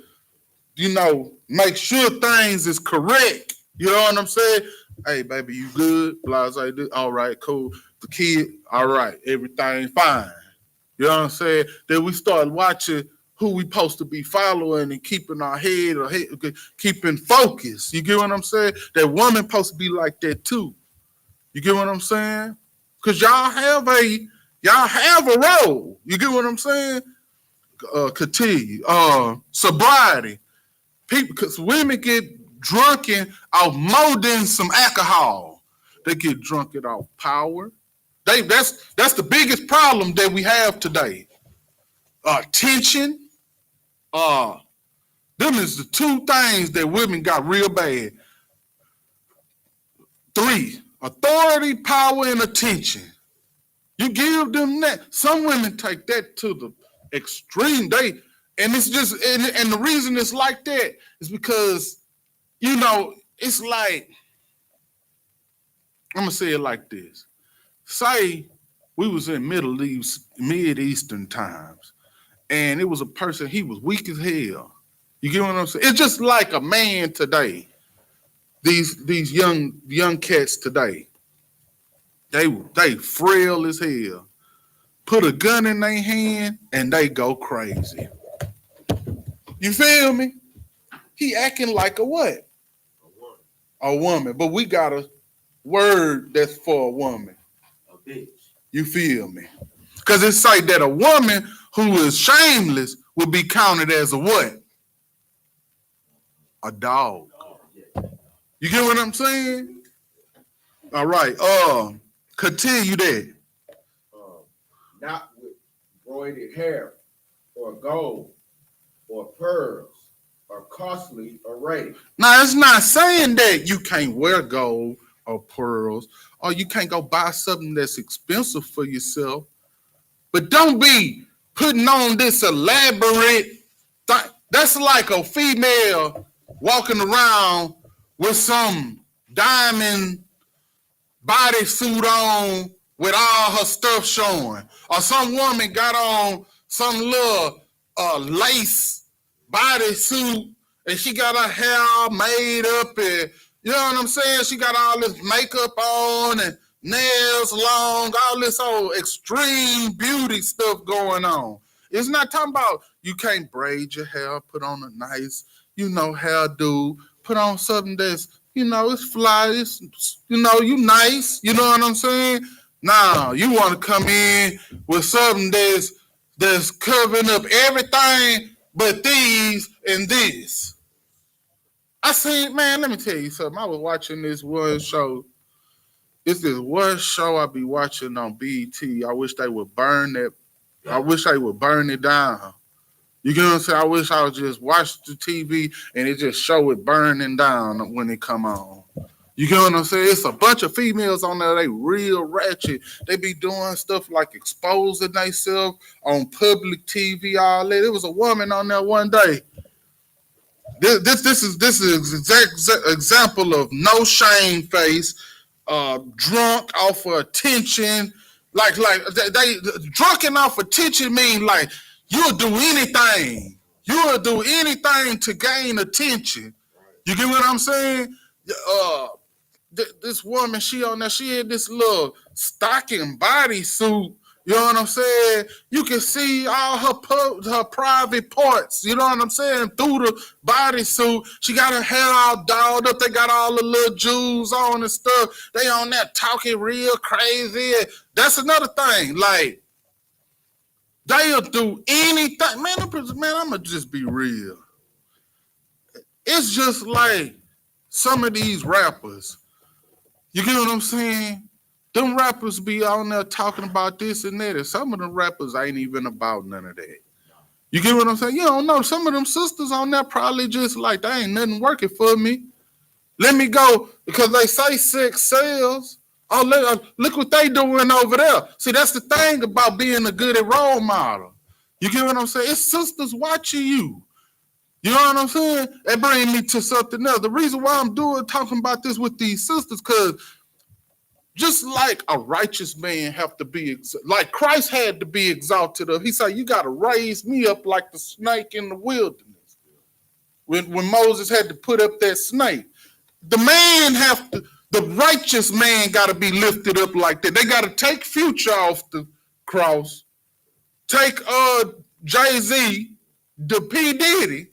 make sure things is correct. You know what I'm saying? Hey, baby, you good? Blah, blah, blah. All right, cool. The kid, all right, everything fine. You know what I'm saying? Then we start watching who we supposed to be following and keeping our head keeping focus. You get what I'm saying? That woman supposed to be like that too. You get what I'm saying? Because y'all have a role. You get what I'm saying? Continue. Sobriety. People, because women get drunken off more than some alcohol. They get drunken off power. That's the biggest problem that we have today. Tension. Them is the two things that women got real bad. 3, authority, power, and attention. You give them that. Some women take that to the extreme. And it's just, and the reason it's like that is because, it's like, I'm gonna say it like this. Say we was in Mid-Eastern times, and it was a person, he was weak as hell. You get what I'm saying? It's just like a man today. These young cats today, they frail as hell. Put a gun in their hand and they go crazy. You feel me? He acting like a what? A woman. A woman. But we got a word that's for a woman. A bitch. You feel me? Because it's like that a woman who is shameless would be counted as a what? A dog. You get what I'm saying? All right. Continue that. Not with broided hair or gold or pearls or costly array. Now, it's not saying that you can't wear gold or pearls or you can't go buy something that's expensive for yourself. But don't be putting on this elaborate thing. That's like a female walking around with some diamond bodysuit on with all her stuff showing. Or some woman got on some little lace bodysuit and she got her hair all made up and you know what I'm saying? She got all this makeup on and nails long, all this old extreme beauty stuff going on. It's not talking about you can't braid your hair, put on a nice, hairdo, put on something that's, it's fly, it's, you nice, you know what I'm saying? Nah, you want to come in with something that's covering up everything but these and this. I seen, man, let me tell you something. I was watching this one show. It's this one show I be watching on BET. I wish they would burn it. I wish they would burn it down. You get what I'm saying? I wish I would just watch the TV and it just show it burning down when it come on. You get what I'm saying? It's a bunch of females on there. They real ratchet. They be doing stuff like exposing themselves on public TV, all that. It was a woman on there one day. This is exact example of no shame face, drunk off of attention. Like they drunken off attention mean like you'll do anything. You'll do anything to gain attention. You get what I'm saying? This woman, she had this little stocking bodysuit. You know what I'm saying? You can see all her private parts, you know what I'm saying, through the bodysuit. She got her hair all dolled up. They got all the little jewels on and stuff. They on that talking real crazy. That's another thing. Like, they'll do anything. Man, I'm going to just be real. It's just like some of these rappers. You get what I'm saying? Them rappers be on there talking about this and that, and some of them rappers ain't even about none of that. You get what I'm saying? You don't know. Some of them sisters on there probably just like, they ain't nothing working for me. Let me go, because they say sex sells. Oh, look what they doing over there. See, that's the thing about being a good role model. You get what I'm saying? It's sisters watching you. You know what I'm saying? That brings me to something else. The reason why I'm talking about this with these sisters, because just like a righteous man have to be, like Christ had to be exalted up. He said, you got to raise me up like the snake in the wilderness. When Moses had to put up that snake, the righteous man got to be lifted up like that. They got to take Future off the cross, take Jay-Z, the P. Diddy.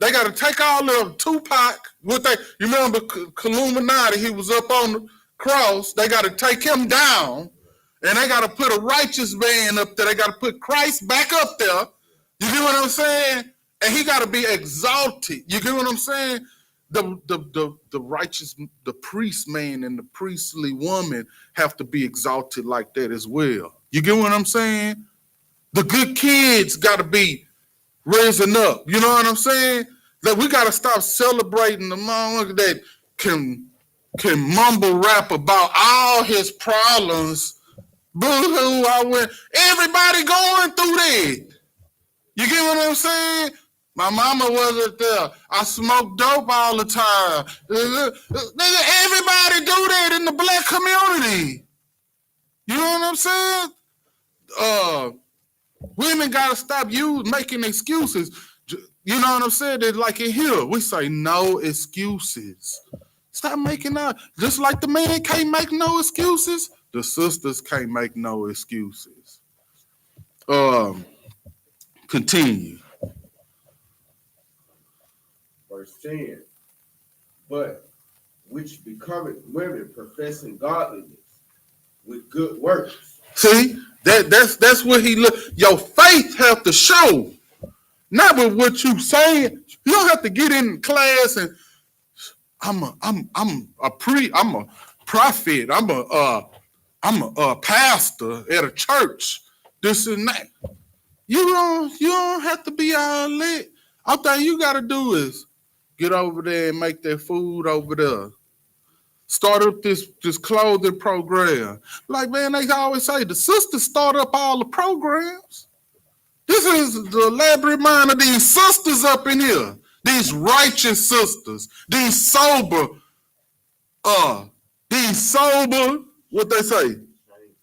They got to take all of Tupac. You remember Illuminati, he was up on the cross. They got to take him down, and they got to put a righteous man up there. They got to put Christ back up there. You get what I'm saying? And he got to be exalted. You get what I'm saying? The righteous, the priest man and the priestly woman have to be exalted like that as well. You get what I'm saying? The good kids got to be raising up. You know what I'm saying? That we got to stop celebrating the mom that can mumble rap about all his problems. Boo-hoo, I went. Everybody going through that. You get what I'm saying? My mama wasn't there. I smoked dope all the time. Everybody do that in the black community. You know what I'm saying? Women got to stop making excuses. You know what I'm saying? They're like in here, we say no excuses. Stop making that. Just like the man can't make no excuses, the sisters can't make no excuses. Continue. Verse 10. But which becometh women professing godliness with good works. See, that's what he look. Your faith have to show, not with what you saying. You don't have to get in class and I'm a prophet. I'm a pastor at a church. This and that. You don't have to be all lit. All thing you gotta do is get over there and make that food over there. Start up this clothing program. Like, man, they always say the sisters start up all the programs. This is the elaborate mind of these sisters up in here. These righteous sisters. These sober, what they say?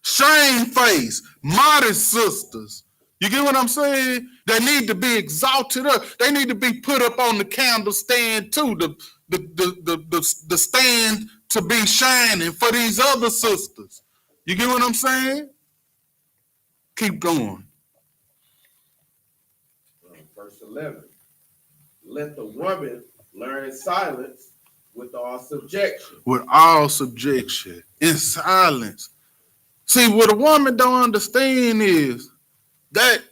Shame-faced, modest sisters. You get what I'm saying? They need to be exalted up. They need to be put up on the candle stand too. The stand to be shining for these other sisters. You get what I'm saying? Keep going. Verse 11. Let the woman learn silence with all subjection. With all subjection. In silence. See, what a woman don't understand is that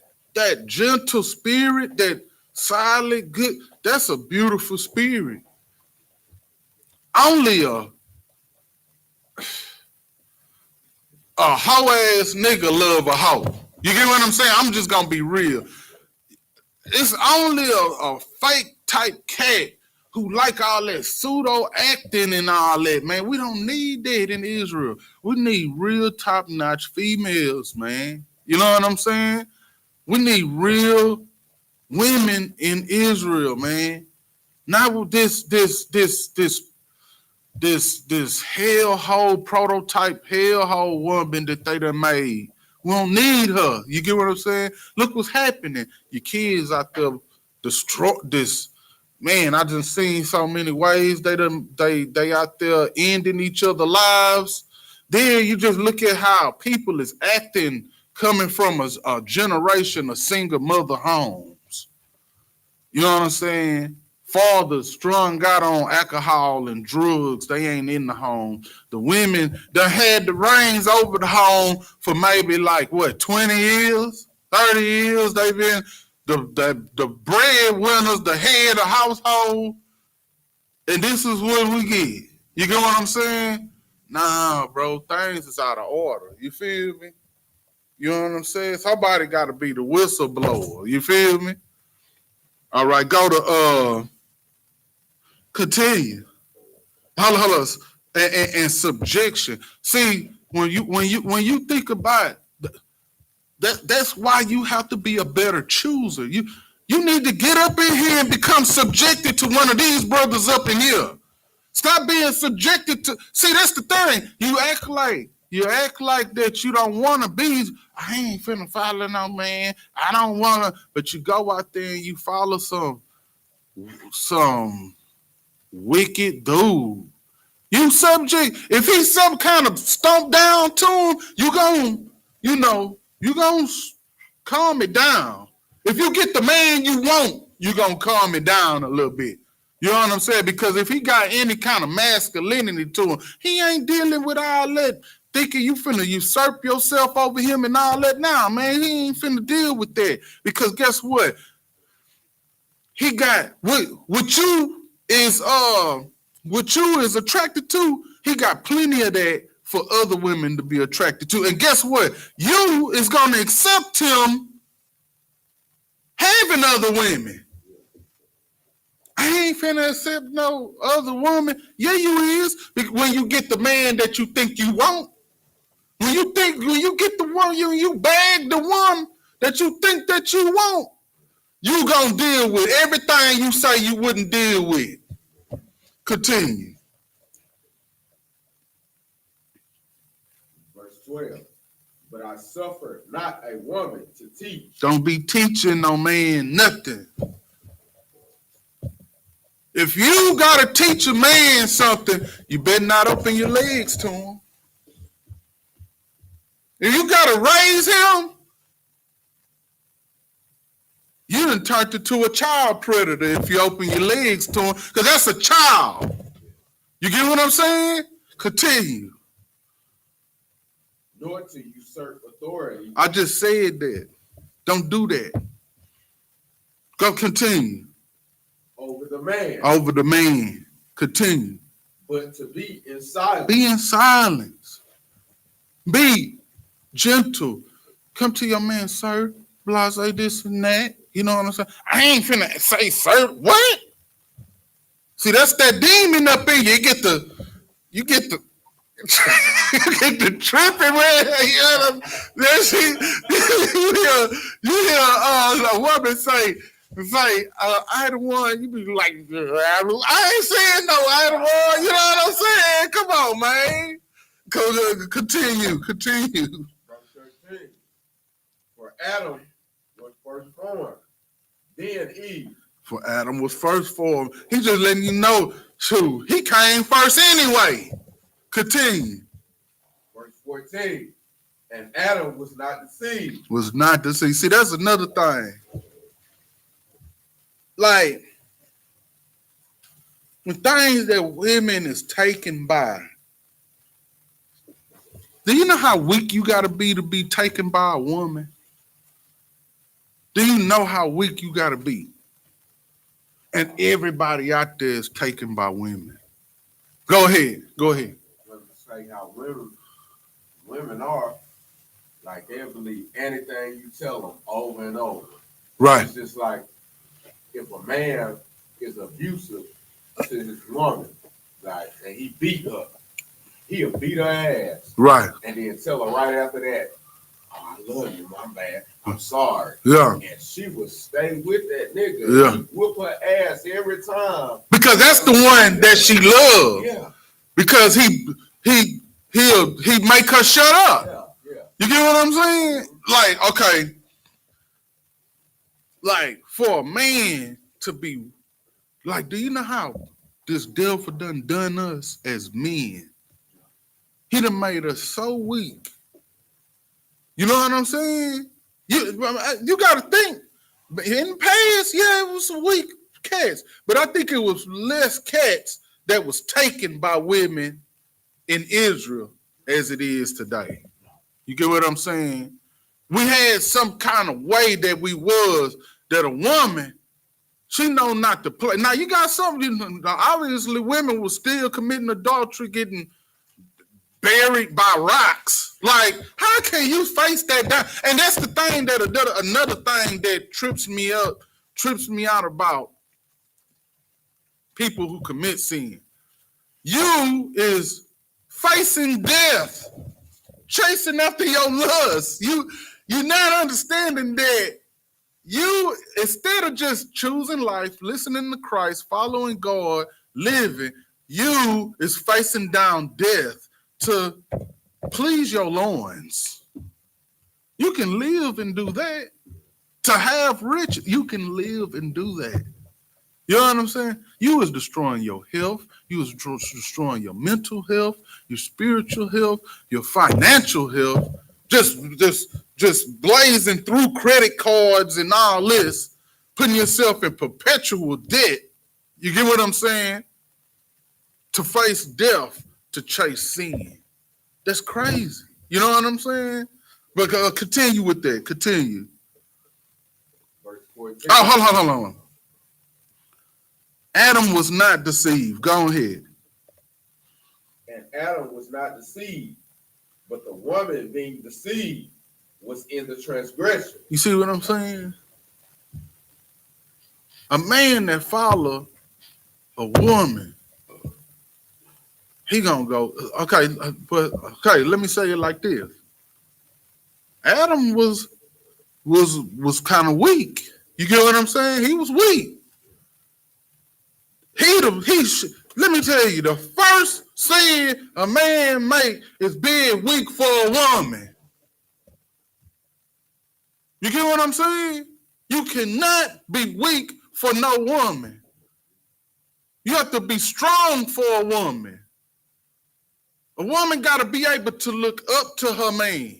gentle spirit, that silent, good, that's a beautiful spirit. Only a hoe-ass nigga love a hoe. You get what I'm saying? I'm just gonna be real. It's only a fake type cat who like all that pseudo acting and all that, man. We don't need that in Israel. We need real top-notch females, man. You know what I'm saying? We need real women in Israel, man. Not with this hellhole prototype hellhole woman that they done made. We don't need her. You get what I'm saying? Look what's happening. Your kids out there destroy this. Man, I just seen so many ways they out there ending each other's lives. Then you just look at how people is acting coming from a generation of single mother homes. You know what I'm saying? Fathers strung out on alcohol and drugs. They ain't in the home. The women that had the reins over the home for maybe 20 years, 30 years. They've been the breadwinners, the head of household. And this is what we get. You get what I'm saying? Nah, bro, things is out of order. You feel me? You know what I'm saying? Somebody got to be the whistleblower. You feel me? All right, go to continue. Hold on. And subjection. See, when you think about that's why you have to be a better chooser. You need to get up in here and become subjected to one of these brothers up in here. Stop being subjected to. See, that's the thing. You act like that you don't want to be. I ain't finna follow no man. I don't want to. But you go out there and you follow some wicked dude. You subject. If he's some kind of stomp down to him, you gon' calm it down. If you get the man you want, you gonna calm it down a little bit. You know what I'm saying? Because if he got any kind of masculinity to him, he ain't dealing with all that thinking you finna usurp yourself over him and all that. Nah, man, he ain't finna deal with that. Because guess what? He got what you is attracted to, he got plenty of that for other women to be attracted to. And guess what? You is gonna accept him having other women. I ain't finna accept no other woman. Yeah, you is. When you get the man that you think you want. When you get the one, you bag the one that you think that you want, you gonna deal with everything you say you wouldn't deal with. Continue. Verse 12. But I suffer not a woman to teach. Don't be teaching no man nothing. If you gotta teach a man something, you better not open your legs to him. If you gotta raise him, you done turned into a child predator if you open your legs to him, because that's a child. You get what I'm saying? Continue. Nor to usurp authority. I just said that. Don't do that. Go continue. Over the man. Over the man. Continue. But to be in silence. Be in silence. Be gentle. Come to your man, sir. Blase this and that. You know what I'm saying? I ain't finna say, sir, what? See, that's that demon up in you. You get the you get the tripping, man. You hear a woman say, I the one. You be like, I ain't saying no, I the one. You know what I'm saying? Come on, man. Continue. Verse 13. For Adam was first born, then Eve. For Adam was first formed. He's just letting you know, too. He came first anyway. Continue. Verse 14. And Adam was not deceived. Was not deceived. See, that's another thing. Like, when things that women is taken by, do you know how weak you got to be taken by a woman? Do you know how weak you got to be? And everybody out there is taken by women. Go ahead. Let me say how women are, like they believe anything you tell them over and over. Right. It's just like if a man is abusive to his woman, like, and he beat her, he'll beat her ass. Right. And then tell her right after that, oh, I love you, my bad. I'm sorry. Yeah. And she would stay with that nigga. Yeah. He'd whoop her ass every time. Because that's the one that she loved. Yeah. Because he'll make her shut up. Yeah. You get what I'm saying? Like, okay. Like, for a man to be, like, do you know how this devil done us as men? He done made us so weak. You know what I'm saying? You got to think. In the past, yeah, it was some weak cats. But I think it was less cats that was taken by women in Israel as it is today. You get what I'm saying? We had some kind of way that we was that a woman, she know not to play. Now, you got something, obviously women were still committing adultery, getting buried by rocks. Like, how can you face that down? And that's the thing that another thing that trips me out about people who commit sin. You is facing death, chasing after your lust. You're not understanding that you, instead of just choosing life, listening to Christ, following God, living, you is facing down death to please your loins. You can live and do that. To have riches, you can live and do that. You know what I'm saying? You is destroying your health. You is destroying your mental health, your spiritual health, your financial health. Just blazing through credit cards and all this, putting yourself in perpetual debt. You get what I'm saying? To face death, to chase sin. That's crazy. You know what I'm saying? But continue with that. Continue. Verse 14. Oh, hold on. Adam was not deceived. Go ahead. And Adam was not deceived, but the woman being deceived was in the transgression. You see what I'm saying? A man that follow a woman, he gonna go, okay, let me say it like this. Adam was kind of weak. You get what I'm saying? He was weak. Let me tell you, the first sin a man make is being weak for a woman. You get what I'm saying? You cannot be weak for no woman. You have to be strong for a woman. A woman got to be able to look up to her man.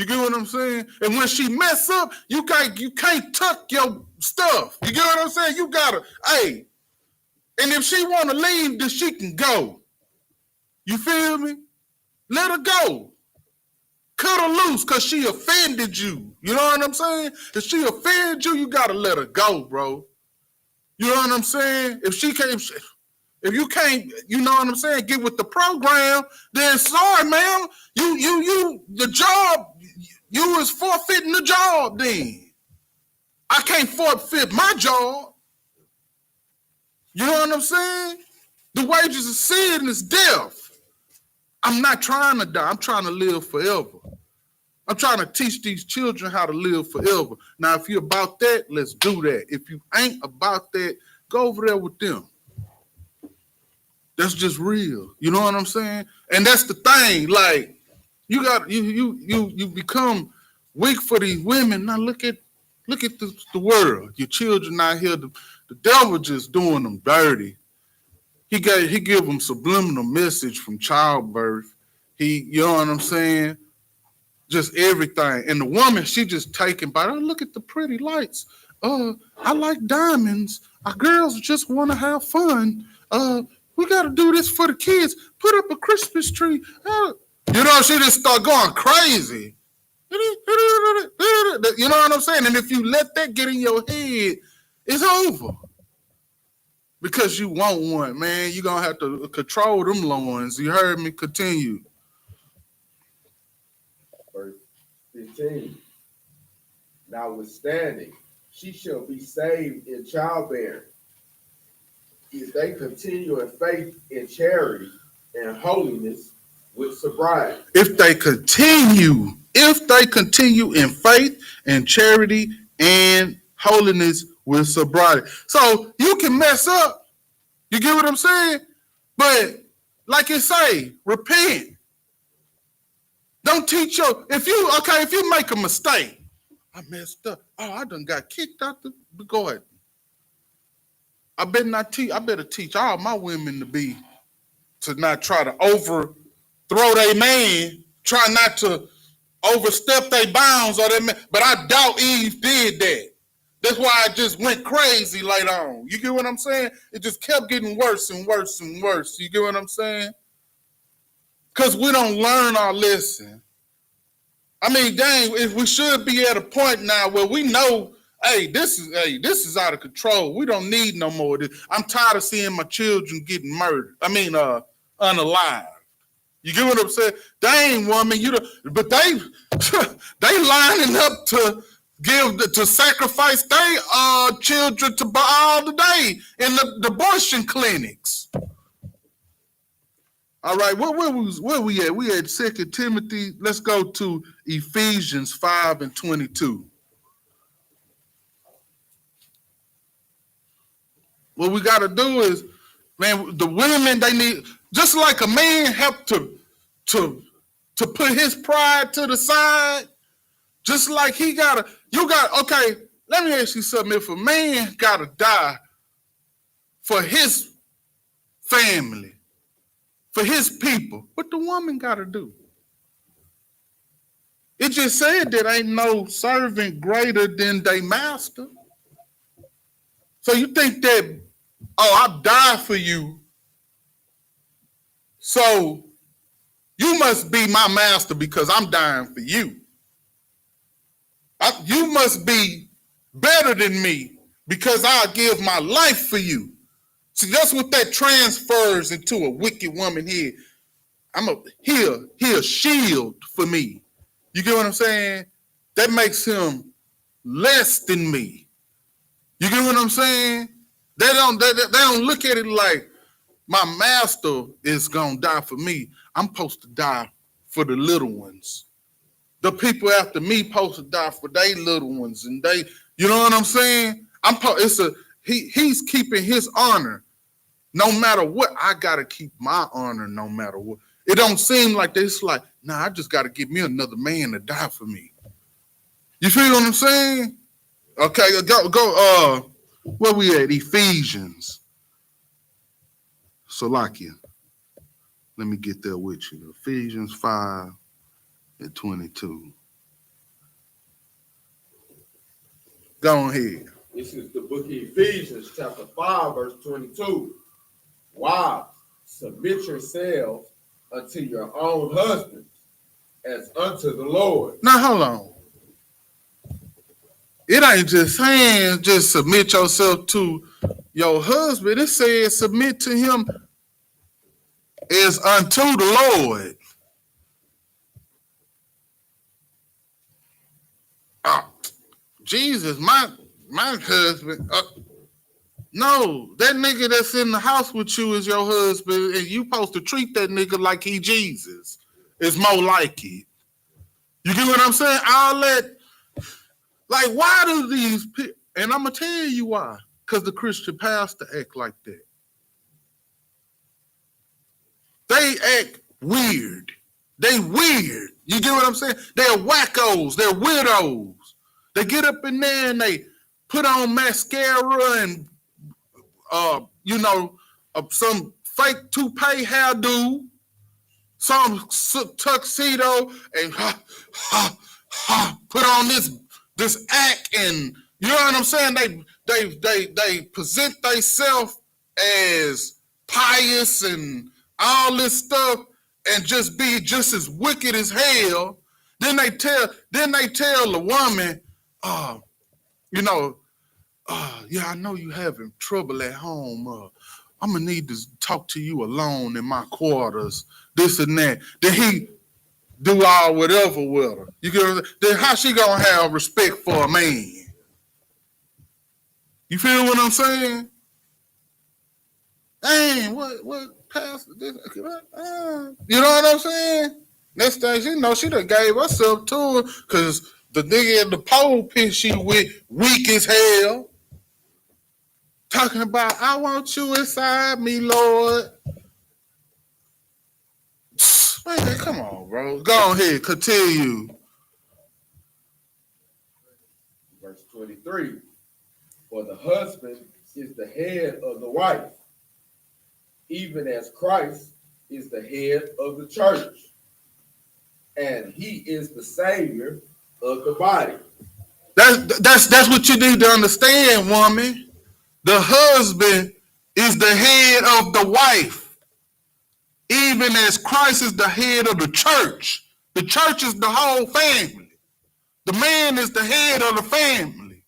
You get what I'm saying? And when she mess up, you can't tuck your stuff. You get what I'm saying? You gotta, hey, and if she wanna leave, then she can go. You feel me? Let her go. Cut her loose because she offended you. You know what I'm saying? If she offended you, you gotta let her go, bro. You know what I'm saying? If you can't, you know what I'm saying, get with the program, then sorry, man. The job, you is forfeiting the job then. I can't forfeit my job. You know what I'm saying? The wages of sin is death. I'm not trying to die. I'm trying to live forever. I'm trying to teach these children how to live forever. Now, if you're about that, let's do that. If you ain't about that, go over there with them. That's just real. You know what I'm saying? And that's the thing. Like, you become weak for these women. Now look at the world. Your children out here, the devil just doing them dirty. He give them subliminal message from childbirth. You know what I'm saying? Just everything. And the woman, she just taken by, oh, look at the pretty lights. I like diamonds. Our girls just want to have fun. We got to do this for the kids. Put up a Christmas tree. You know, she just start going crazy. You know what I'm saying? And if you let that get in your head, it's over. Because you want one, man. You're going to have to control them loins. You heard me? Continue. Verse 15. Notwithstanding, she shall be saved in childbearing, if they continue in faith, in charity, and holiness with sobriety. If they continue in faith and charity and holiness with sobriety. So you can mess up. You get what I'm saying? But like it say, repent. Don't teach if you make a mistake, I messed up. Oh, I done got kicked out the garden. I better teach all my women to not try to overthrow their man, try not to overstep their bounds or their man. But I doubt Eve did that. That's why it just went crazy later on. You get what I'm saying? It just kept getting worse and worse and worse. You get what I'm saying? Because we don't learn our lesson. I mean, dang, if we should be at a point now where we know, hey, this is out of control. We don't need no more of this. I'm tired of seeing my children getting murdered. I mean, unalive. You get what I'm saying? Dang, woman, but they lining up to sacrifice their children to Baal today in the abortion clinics. All right, where we at? We at 2 Timothy. Let's go to Ephesians 5:22. What we got to do is, man, the women, they need, just like a man have to put his pride to the side, just like okay, let me ask you something. If a man got to die for his family, for his people, what the woman got to do? It just said that ain't no servant greater than their master. So you think that, I died for you, so you must be my master because I'm dying for you. You must be better than me because I'll give my life for you. See, that's what that transfers into a wicked woman here. He a shield for me. You get what I'm saying? That makes him less than me. You get what I'm saying? They don't look at it like my master is gonna die for me. I'm supposed to die for the little ones. The people after me supposed to die for their little ones, and you know what I'm saying? He's keeping his honor. No matter what, I gotta keep my honor no matter what. It don't seem like this. Like, nah, I just gotta get me another man to die for me. You feel what I'm saying? Okay, go. Where we at? Ephesians. Salakia. Let me get there with you. Ephesians 5:22. Go ahead. This is the book of Ephesians, chapter 5, verse 22. Wives, submit yourselves unto your own husbands as unto the Lord. Now, hold on. It ain't just saying just submit yourself to your husband. It says submit to him as unto the Lord. Oh, Jesus, my husband. No, that nigga that's in the house with you is your husband, and you supposed to treat that nigga like he Jesus. It's more like it. You get what I'm saying? All that. Like, why do these people, and I'm going to tell you why, because the Christian pastor act like that. They act weird. They weird. You get what I'm saying? They're wackos. They're weirdos. They get up in there and they put on mascara and, some fake toupee hairdo, some tuxedo, and put on this act, and you know what I'm saying? They present themselves as pious and all this stuff, and just be just as wicked as hell. Then they tell the woman, yeah, I know you having trouble at home. I'm gonna need to talk to you alone in my quarters. This and that. Then he do all whatever with her. You get then how she gonna have respect for a man? You feel what I'm saying? Dang, what pastor? You know what I'm saying? Next thing she know, she done gave herself to her because the nigga in the pulpit she weak as hell. Talking about, I want you inside me, Lord. Man, come on, bro. Go ahead, continue. Verse 23. For the husband is the head of the wife, even as Christ is the head of the church, and he is the Savior of the body. That's what you need to understand, woman. The husband is the head of the wife, even as Christ is the head of the church. The church is the whole family. The man is the head of the family.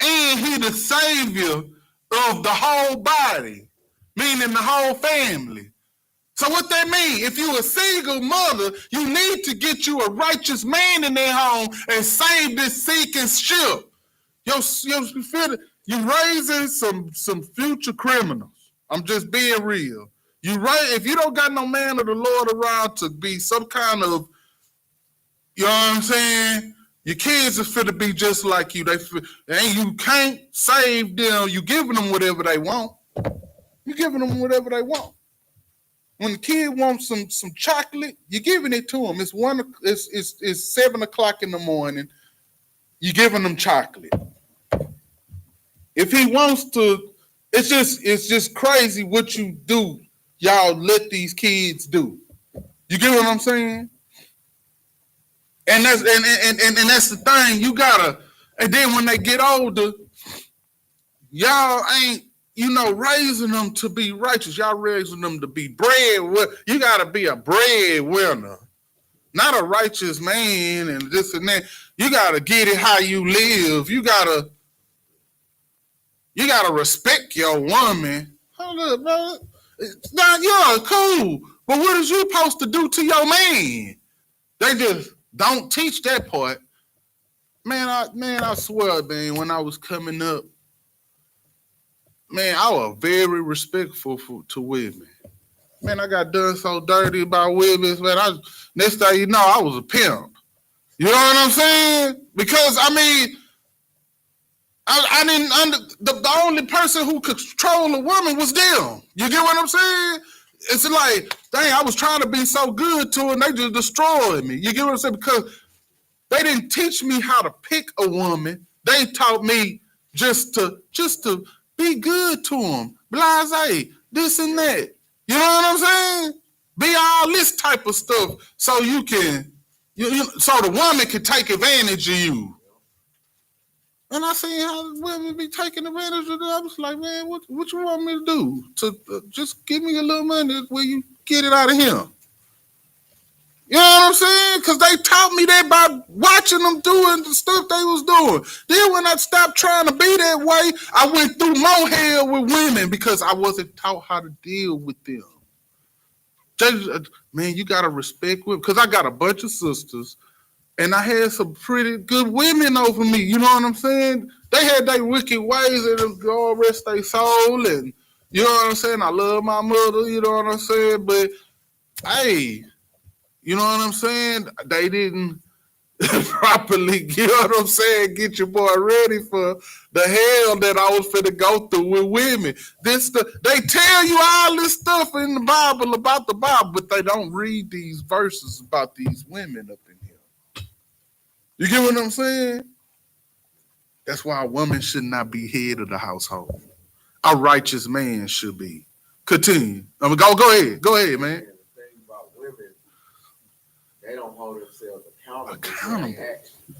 And he the savior of the whole body, meaning the whole family. So what that mean? If you a single mother, you need to get you a righteous man in their home and save this sinking ship. You raising some future criminals. I'm just being real. If you don't got no man of the Lord around to be some kind of, you know what I'm saying? Your kids is fit to be just like you. And you can't save them. You giving them whatever they want. You giving them whatever they want. When the kid wants some chocolate, you're giving it to him. It's 7:00 in the morning. You're giving them chocolate. If he wants to, it's just crazy what you do. Y'all let these kids do. You get what I'm saying? And that's that's the thing. You gotta, and then when they get older, y'all ain't, raising them to be righteous. Y'all raising them to be bread. You gotta be a breadwinner, not a righteous man and this and that. You gotta get it how you live. You gotta respect your woman. Hold up, brother. Now you're cool, but what is you supposed to do to your man? They just don't teach that part. Man, I swear, man, when I was coming up, man, I was very respectful to women. Man, I got done so dirty about women, man. Next thing you know, I was a pimp. You know what I'm saying? Because I didn't the only person who could control a woman was them. You get what I'm saying? It's like, dang, I was trying to be so good to her and they just destroyed me. You get what I'm saying? Because they didn't teach me how to pick a woman. They taught me just to be good to them. Blase, this and that. You know what I'm saying? Be all this type of stuff so you can, so the woman can take advantage of you. And I seen how women be taking advantage of that. I was like, man, what you want me to do? To just give me a little money where you get it out of him. You know what I'm saying? Because they taught me that by watching them doing the stuff they was doing. Then when I stopped trying to be that way, I went through more hell with women because I wasn't taught how to deal with them. Man, you got to respect women. Because I got a bunch of sisters, and I had some pretty good women over me. You know what I'm saying? They had their wicked ways, and God rest their soul. And you know what I'm saying? I love my mother, you know what I'm saying? But, hey, you know what I'm saying? They didn't properly, you know what I'm saying, get your boy ready for the hell that I was finna go through with women. They tell you all this stuff in the Bible about the Bible, but they don't read these verses about these women up in here. You get what I'm saying? That's why a woman should not be head of the household. A righteous man should be. Continue. Go ahead. Go ahead, man. The thing about women, they don't hold themselves accountable for their actions.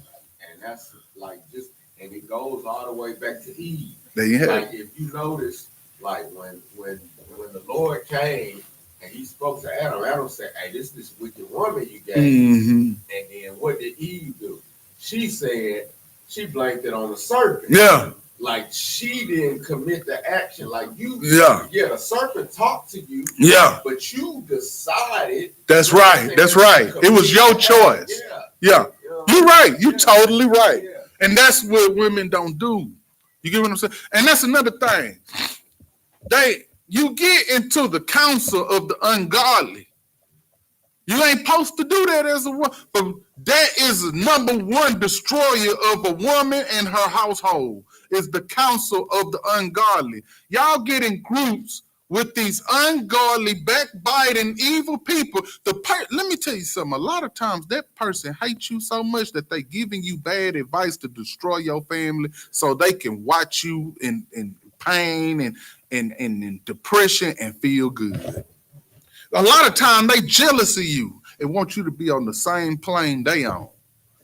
And that's like just, and it goes all the way back to Eve. There you have like if you notice, like when the Lord came and he spoke to Adam, Adam said, hey, this wicked woman you gave. And then what did Eve do? She said, she blamed it on the serpent. Yeah. Like she didn't commit the action. Like you, the serpent talked to you. Yeah. But you decided. That's right. That's right. It was your choice. Yeah. You're right. You're totally right. Yeah. And that's what women don't do. You get what I'm saying? And that's another thing. You get into the counsel of the ungodly. You ain't supposed to do that as a woman. But that is the number one destroyer of a woman and her household, is the counsel of the ungodly. Y'all get in groups with these ungodly, backbiting, evil people. Let me tell you something. A lot of times that person hates you so much that they giving you bad advice to destroy your family so they can watch you in pain and in depression and feel good. A lot of time they jealous of you and want you to be on the same plane they on.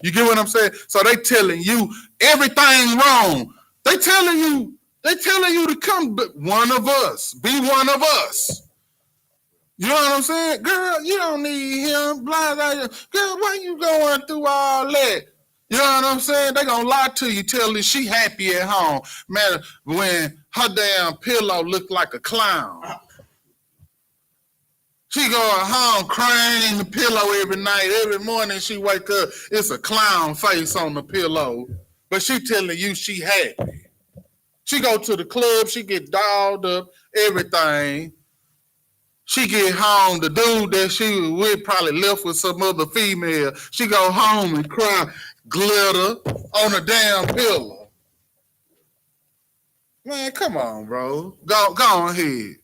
You get what I'm saying? So they telling you everything wrong. They telling you to come, but one of us, be one of us. You know what I'm saying? Girl, you don't need him. Blah, blah, blah. Girl, why you going through all that? You know what I'm saying? They gonna lie to you, tell you she happy at home. Man, when her damn pillow look like a clown. She going home crying in the pillow every night. Every morning she wake up, it's a clown face on the pillow. But she telling you she happy. She go to the club, she get dolled up, everything. She get home, the dude that she was with probably left with some other female. She go home and cry, glitter on a damn pillow. Man, come on, bro. Go ahead.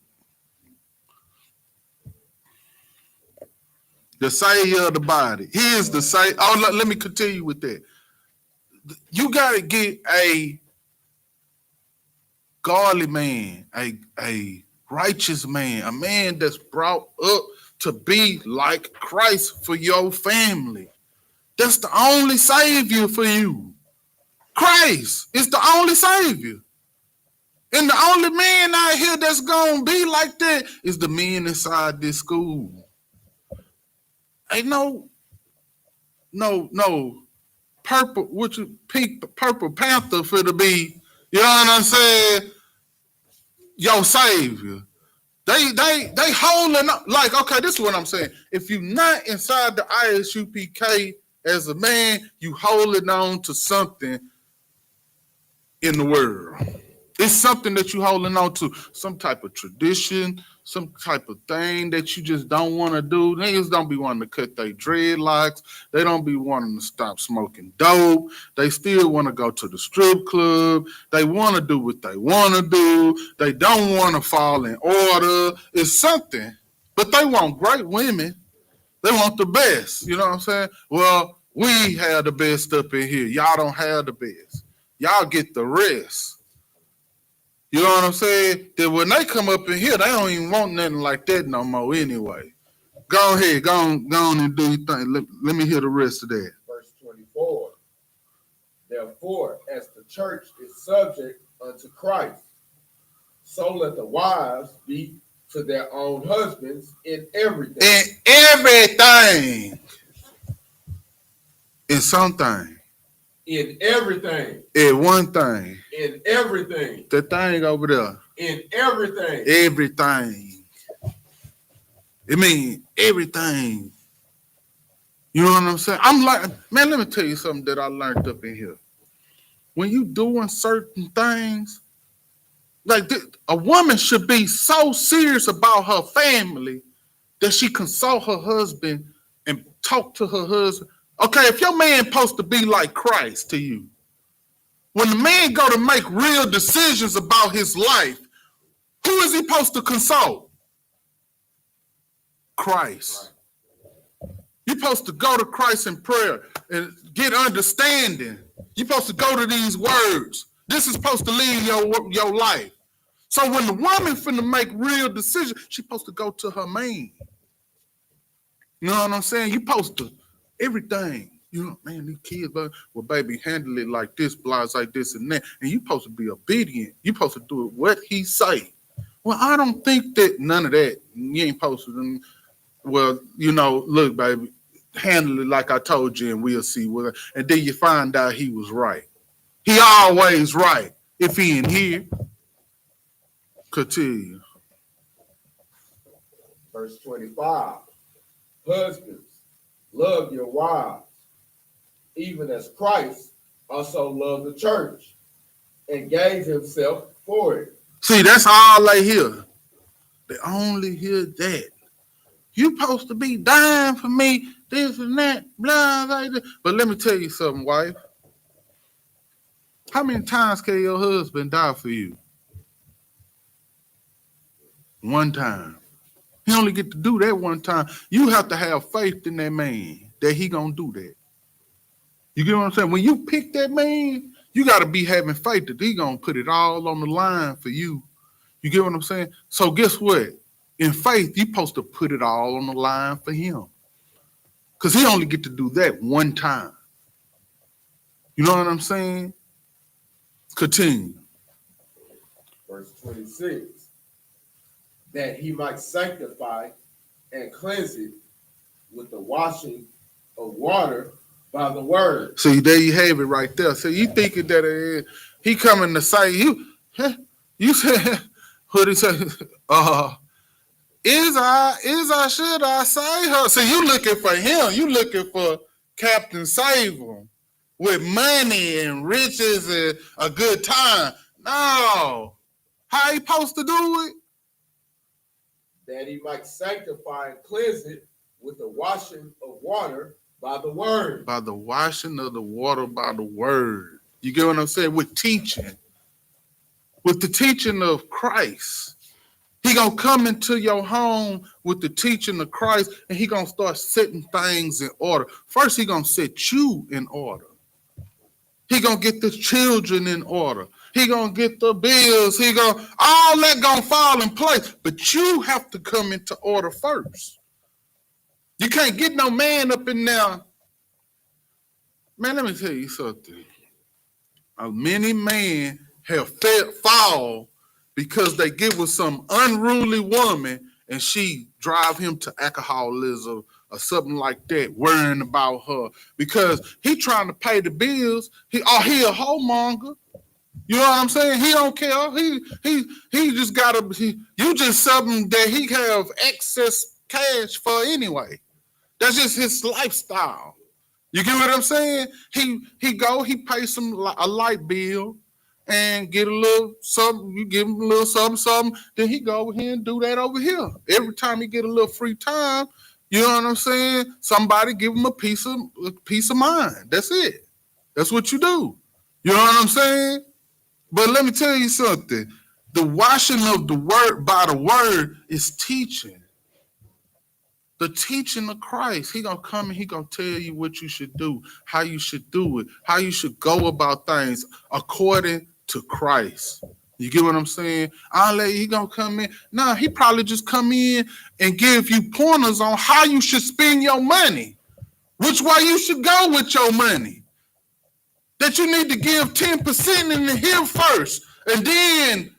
The savior of the body. He is the savior. Oh, let me continue with that. You got to get a godly man, a righteous man, a man that's brought up to be like Christ for your family. That's the only savior for you. Christ is the only savior. And the only man out here that's going to be like that is the men inside this school. Ain't no purple panther for to be, you know what I'm saying, your savior. They holding up, like, okay, this is what I'm saying. If you're not inside the I.S.U.P.K as a man, you holding on to something in the world. It's something that you holding on to, some type of tradition, some type of thing that you just don't want to do. Niggas don't be wanting to cut their dreadlocks. They don't be wanting to stop smoking dope. They still want to go to the strip club. They want to do what they want to do. They don't want to fall in order. It's something. But they want great women. They want the best. You know what I'm saying? Well, we have the best up in here. Y'all don't have the best. Y'all get the rest. You know what I'm saying? That when they come up in here, they don't even want nothing like that no more anyway. Go ahead. Go on and do your thing. Let me hear the rest of that. Verse 24. Therefore, as the church is subject unto Christ. So let the wives be to their own husbands in everything. In everything. In something. In everything. In one thing. In everything. The thing over there. In everything. Everything. It means everything. You know what I'm saying? I'm like, man, let me tell you something that I learned up in here. When you doing certain things, like a woman should be so serious about her family that she consult her husband and talk to her husband. Okay, if your man supposed to be like Christ to you, when the man go to make real decisions about his life, who is he supposed to consult? Christ. You're supposed to go to Christ in prayer and get understanding. You're supposed to go to these words. This is supposed to lead your life. So when the woman finna make real decisions, she's supposed to go to her man. You know what I'm saying? You supposed to, everything. You know, man, these kids, well, baby, handle it like this, blase like this and that. And you supposed to be obedient. You supposed to do it what he say. Well, I don't think that none of that. You ain't supposed to. Well, you know, look, baby, handle it like I told you and we'll see. And then you find out he was right. He always right. If he in here. Continue. Verse 25. Husbands, love your wives, even as Christ also loved the church and gave himself for it. See, that's all they hear. They only hear that. You supposed to be dying for me, this and that, blah, blah, blah. But let me tell you something, wife. How many times can your husband die for you? One time. He only get to do that one time. You have to have faith in that man that he gonna do that. You get what I'm saying? When you pick that man, you got to be having faith that he gonna put it all on the line for you. You get what I'm saying? So guess what? In faith, you supposed to put it all on the line for him. Because he only get to do that one time. You know what I'm saying? Continue. Verse 26. That he might sanctify and cleanse it with the washing of water by the word. See, there you have it right there. So you thinking that he coming to say, you said, what he say? Should I say her? So you looking for him. You looking for Captain Save-'em with money and riches and a good time. No. How he supposed to do it? That he might sanctify and cleanse it with the washing of water by the word. By the washing of the water by the word. You get what I'm saying? With teaching. With the teaching of Christ. He gonna come into your home with the teaching of Christ and he gonna start setting things in order. First, he gonna set you in order. He gonna get the children in order. He gonna get the bills. All that gonna fall in place. But you have to come into order first. You can't get no man up in there. Man, let me tell you something. Many men have fall because they get with some unruly woman and she drive him to alcoholism or something like that, worrying about her. Because he trying to pay the bills. He a homemonger. You know what I'm saying? He don't care. He just you just something that he have excess cash for anyway. That's just his lifestyle. You get what I'm saying? He pays a light bill and get a little something. You give him a little something. Then he go over here and do that over here. Every time he get a little free time, you know what I'm saying? Somebody give him a piece of mind. That's it. That's what you do. You know what I'm saying? But let me tell you something. The washing of the word by the word is teaching. The teaching of Christ. He gonna come and he gonna tell you what you should do, how you should do it, how you should go about things according to Christ. You get what I'm saying? He gonna come in. No, he probably just come in and give you pointers on how you should spend your money, which way you should go with your money. that you need to give 10% into him first. And then,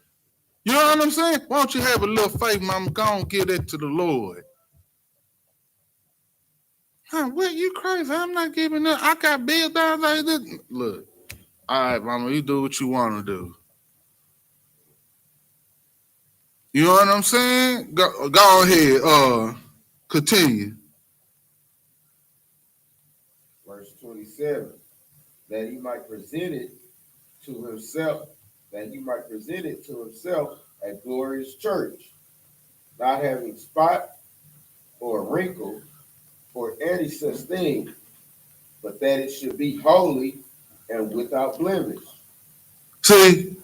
you know what I'm saying? Why don't you have a little faith, mama? Go on, give that to the Lord. Huh, what, you crazy? I'm not giving up. I got bills down like this. Look, all right, mama, you do what you want to do. You know what I'm saying? Go ahead. Continue. Verse 27, that he might present it to himself, a glorious church, not having spot or wrinkle or any such thing, but that it should be holy and without blemish. See,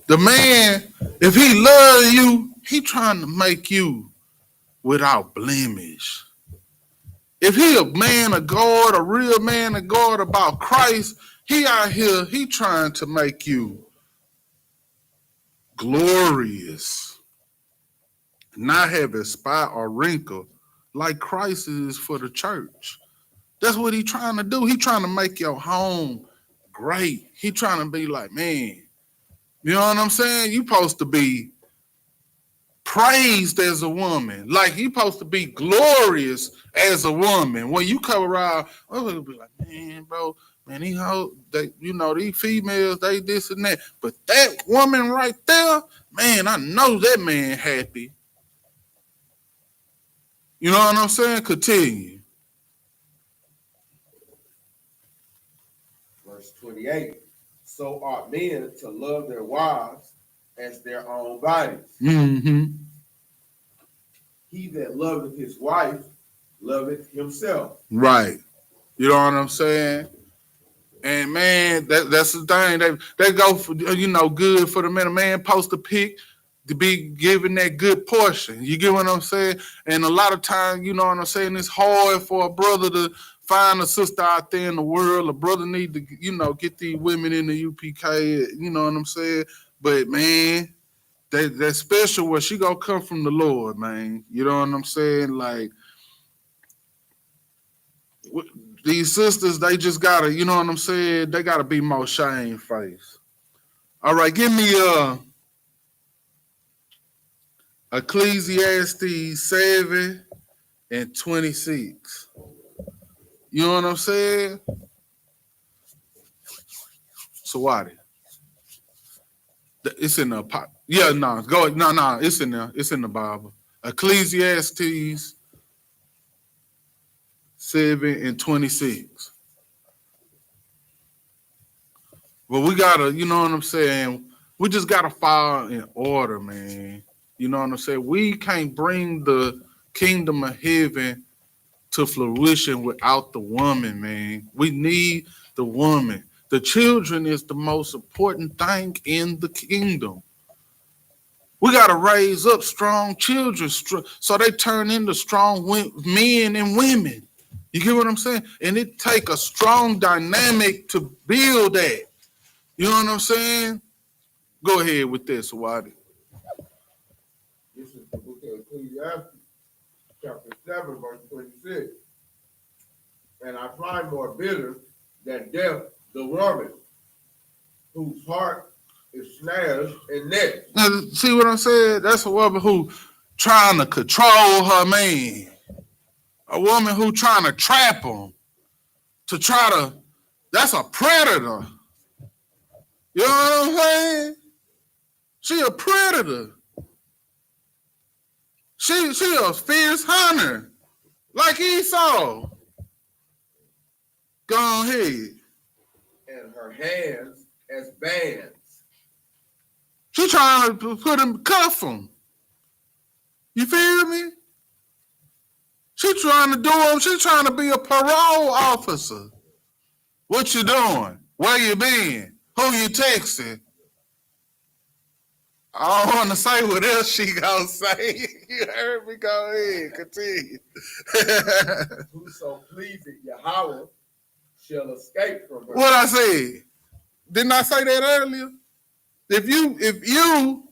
the man, if he loves you, he trying to make you without blemish. If he a man of God, a real man of God about Christ, he out here, he trying to make you glorious, not have a spot or wrinkle like Christ is for the church. That's what he trying to do. He trying to make your home great. He trying to be like, man, you know what I'm saying? You supposed to be praised as a woman. Like you supposed to be glorious as a woman. When you come around, we'll be like, man, bro, man, these females, they this and that. But that woman right there, man, I know that man happy. You know what I'm saying? Continue. Verse 28, so ought men to love their wives as their own bodies. Mm-hmm. He that loveth his wife loveth himself. Right. You know what I'm saying? And man, that's the thing. They go for, good for the man. A man supposed to pick to be given that good portion. You get what I'm saying? And a lot of times, you know what I'm saying, it's hard for a brother to find a sister out there in the world. A brother need to, get these women in the UPK, you know what I'm saying? But man, that special where she gonna come from the Lord, man. You know what I'm saying? Like these sisters, they just gotta, you know what I'm saying? They gotta be more shame-faced. All right, give me Ecclesiastes 7 and 26. You know what I'm saying? Sawadi. It's in the pot. Yeah, no, go. No, it's in there. It's in the Bible. Ecclesiastes 7 and 26. Well, we gotta, you know what I'm saying? We just gotta follow in order, man. You know what I'm saying? We can't bring the kingdom of heaven to fruition without the woman, man. We need the woman. The children is the most important thing in the kingdom. We got to raise up strong children so they turn into strong men and women. You get what I'm saying? And it take a strong dynamic to build that. You know what I'm saying? Go ahead with this, Wadi. This is the book of Ecclesiastes, chapter 7, verse 26. And I find more bitter than death the woman whose heart is snares and nets. Now, see what I'm saying? That's a woman who trying to control her man. A woman who trying to trap him. That's a predator. You know what I'm saying? She a predator. She a fierce hunter. Like Esau. Go ahead. And her hands as bands. She trying to put him, cuff him. You feel me? She trying to do him. She trying to be a parole officer. What you doing? Where you been? Who you texting? I don't want to say what else she gonna say. You heard me? Go ahead. Continue. Whoso pleaseth Yahweh shall escape from her. What I said? Didn't I say that earlier? If you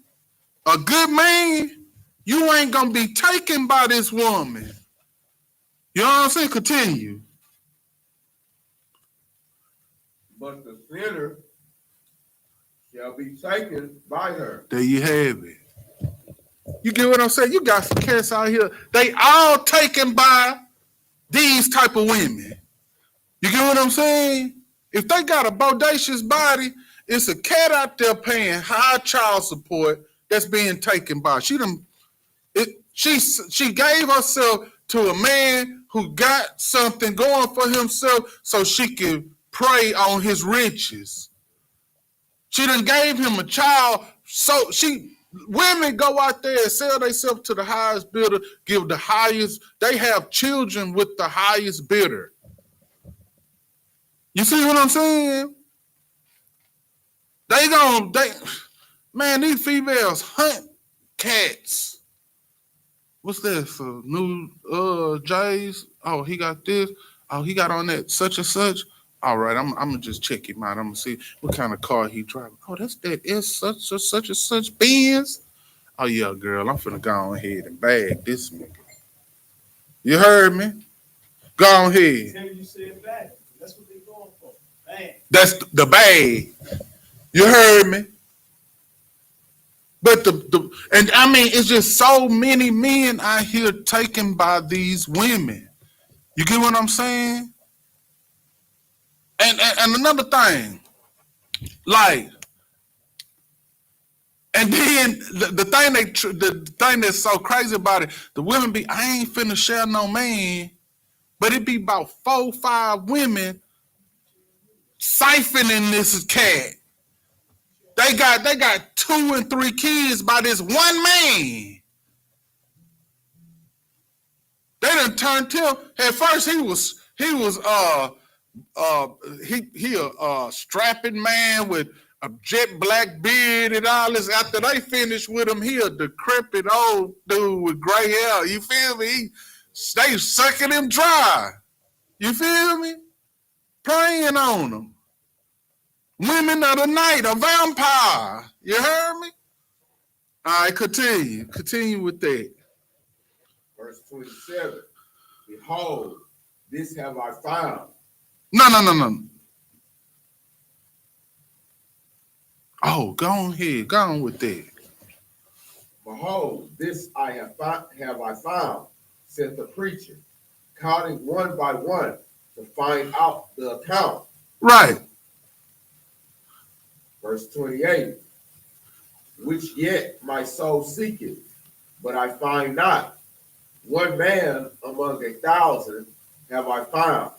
a good man, you ain't gonna be taken by this woman. You know what I'm saying? Continue. but the sinner shall be taken by her. There you have it. You get what I'm saying? You got some cats out here. They all taken by these type of women. You get what I'm saying? If they got a bodacious body, it's a cat out there paying high child support that's being taken by. She gave herself to a man who got something going for himself so she could prey on his riches. She done gave him a child. So women go out there and sell themselves to the highest bidder, give the highest. They have children with the highest bidder. You see what I'm saying? Man, these females hunt cats. What's this? New J's? Oh, he got this. Oh, he got on that such and such. All right, I'm gonna just check him out. I'm gonna see what kind of car he driving. Oh, that's that is such and such Benz. Oh yeah, girl, I'm finna go ahead and bag this nigga. You heard me? Go ahead. Tell you said bag. That's what they going for. Bag. That's the bag. You heard me? But and I mean, it's just so many men out here taken by these women. You get what I'm saying? And another thing, like, and then the thing that's so crazy about it, the women be, I ain't finna share no man, but it be about 4 or 5 women siphoning this cat. They got 2 and 3 kids by this one man. They done turned him. At first he was a strapping man with a jet black beard and all this. After they finished with him, he a decrepit old dude with gray hair. You feel me? They sucking him dry. You feel me? Preying on him. Women of the night, a vampire. You heard me? All right, continue. Continue with that. Verse 27. Behold, this have I found. No. Oh, go ahead. Go on with that. Behold, this have I found, said the preacher, counting one by one to find out the account. Right. Verse 28. Which yet my soul seeketh, but I find not. One man among 1,000 have I found.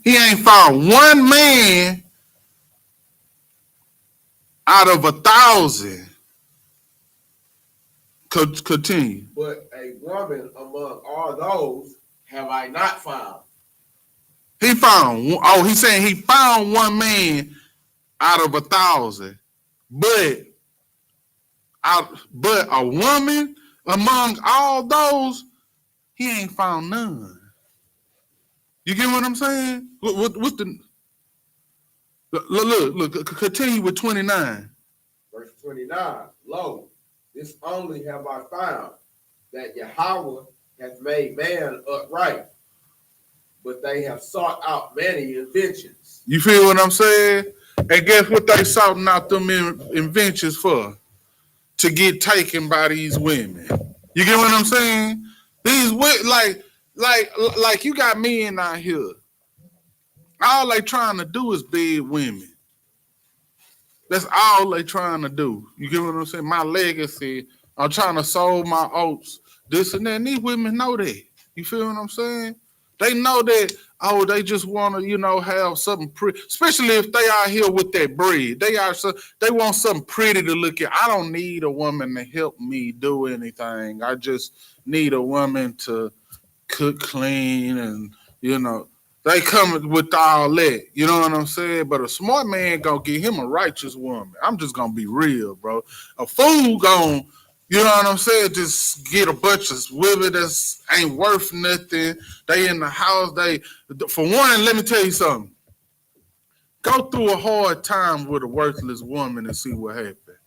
He ain't found one man out of 1,000. Continue. But a woman among all those have I not found. He found. Oh, he's saying he found one man out of 1,000, but a woman among all those, he ain't found none. You get what I'm saying? What's the look? Continue with 29. Verse 29. Lo, this only have I found, that Yahweh hath made man upright, but they have sought out many inventions. You feel what I'm saying? And guess what they soughting out them inventions for? To get taken by these women. You get what I'm saying? These like you got men out here. All they trying to do is beg women. That's all they trying to do. You get what I'm saying? My legacy. I'm trying to sow my oats. This and that. And these women know that. You feel what I'm saying? They know that, they just want to, have something pretty, especially if they out here with that breed. They want something pretty to look at. I don't need a woman to help me do anything. I just need a woman to cook, clean, and, they come with all that. You know what I'm saying? But a smart man gonna get him a righteous woman. I'm just gonna be real, bro. A fool gonna, you know what I'm saying? Just get a bunch of women that ain't worth nothing. They in the house. For one, let me tell you something. Go through a hard time with a worthless woman and see what happens.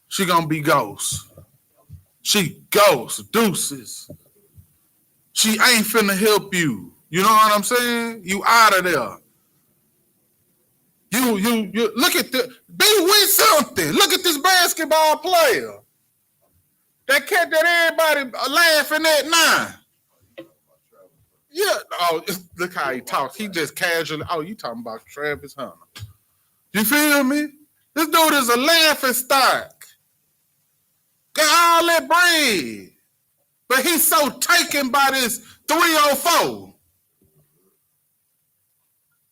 She gonna be ghost. She ghost, deuces. She ain't finna help you. You know what I'm saying? You out of there. You look at the be with something. Look at this basketball player. That cat that everybody laughing at now. Yeah. Oh, look how he talks. He just casually. Oh, you talking about Travis Hunter? You feel me? This dude is a laughing stock. Got all that bread, but he's so taken by this 304.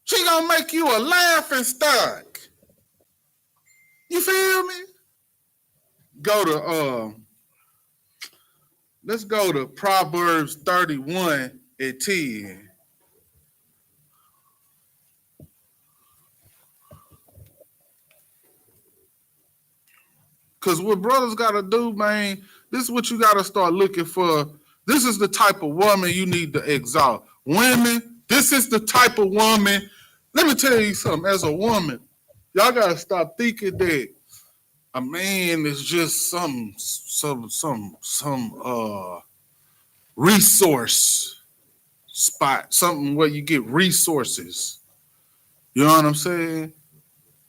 She gonna make you a laughing stock. You feel me? Go to let's go to Proverbs 31 and 10. Because what brothers got to do, man, this is what you got to start looking for. This is the type of woman you need to exalt. Women, this is the type of woman. Let me tell you something. As a woman, y'all got to stop thinking that a man is just some resource spot, something where you get resources. You know what I'm saying?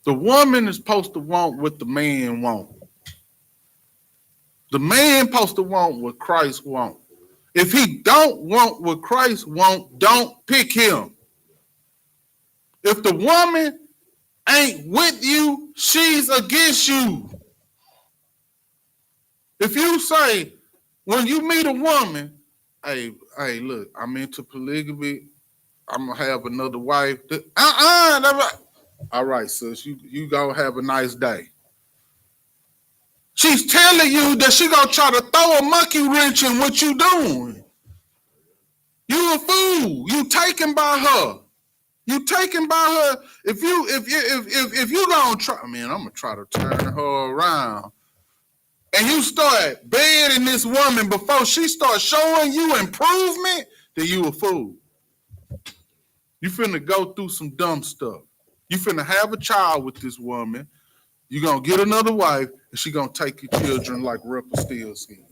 The woman is supposed to want what the man wants. The man supposed to want what Christ wants. If he don't want what Christ wants, don't pick him. If the woman ain't with you, she's against you. If you say, when you meet a woman, hey, look, I'm into polygamy, I'm gonna have another wife. All right, sis, you go have a nice day. She's telling you that she gonna try to throw a monkey wrench in what you doing. You a fool. You taken by her. You taken by her. If you gonna try, man, I'm gonna try to turn her around. And you start bedding this woman before she starts showing you improvement, then you a fool. You finna go through some dumb stuff. You finna have a child with this woman. You gonna get another wife, and she gonna take your children like Rumpelstiltskin.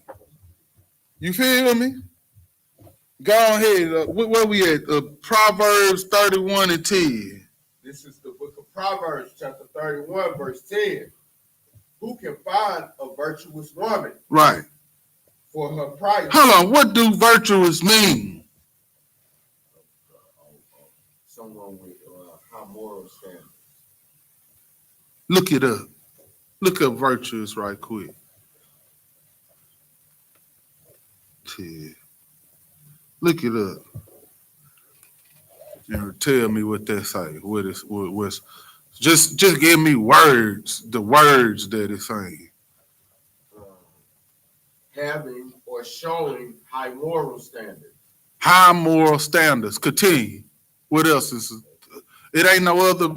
You feel me? Go ahead. Where we at? Proverbs 31 and 10. This is the book of Proverbs, chapter 31, verse 10. Who can find a virtuous woman? Right. For her price. Hold on. What do virtuous mean? Someone with high moral standards. Look it up. Look up virtuous right quick. Look it up. And tell me what that say. What's just give me words, the words that it's saying. Having or showing high moral standards. High moral standards. Continue. What else is it? Ain't no other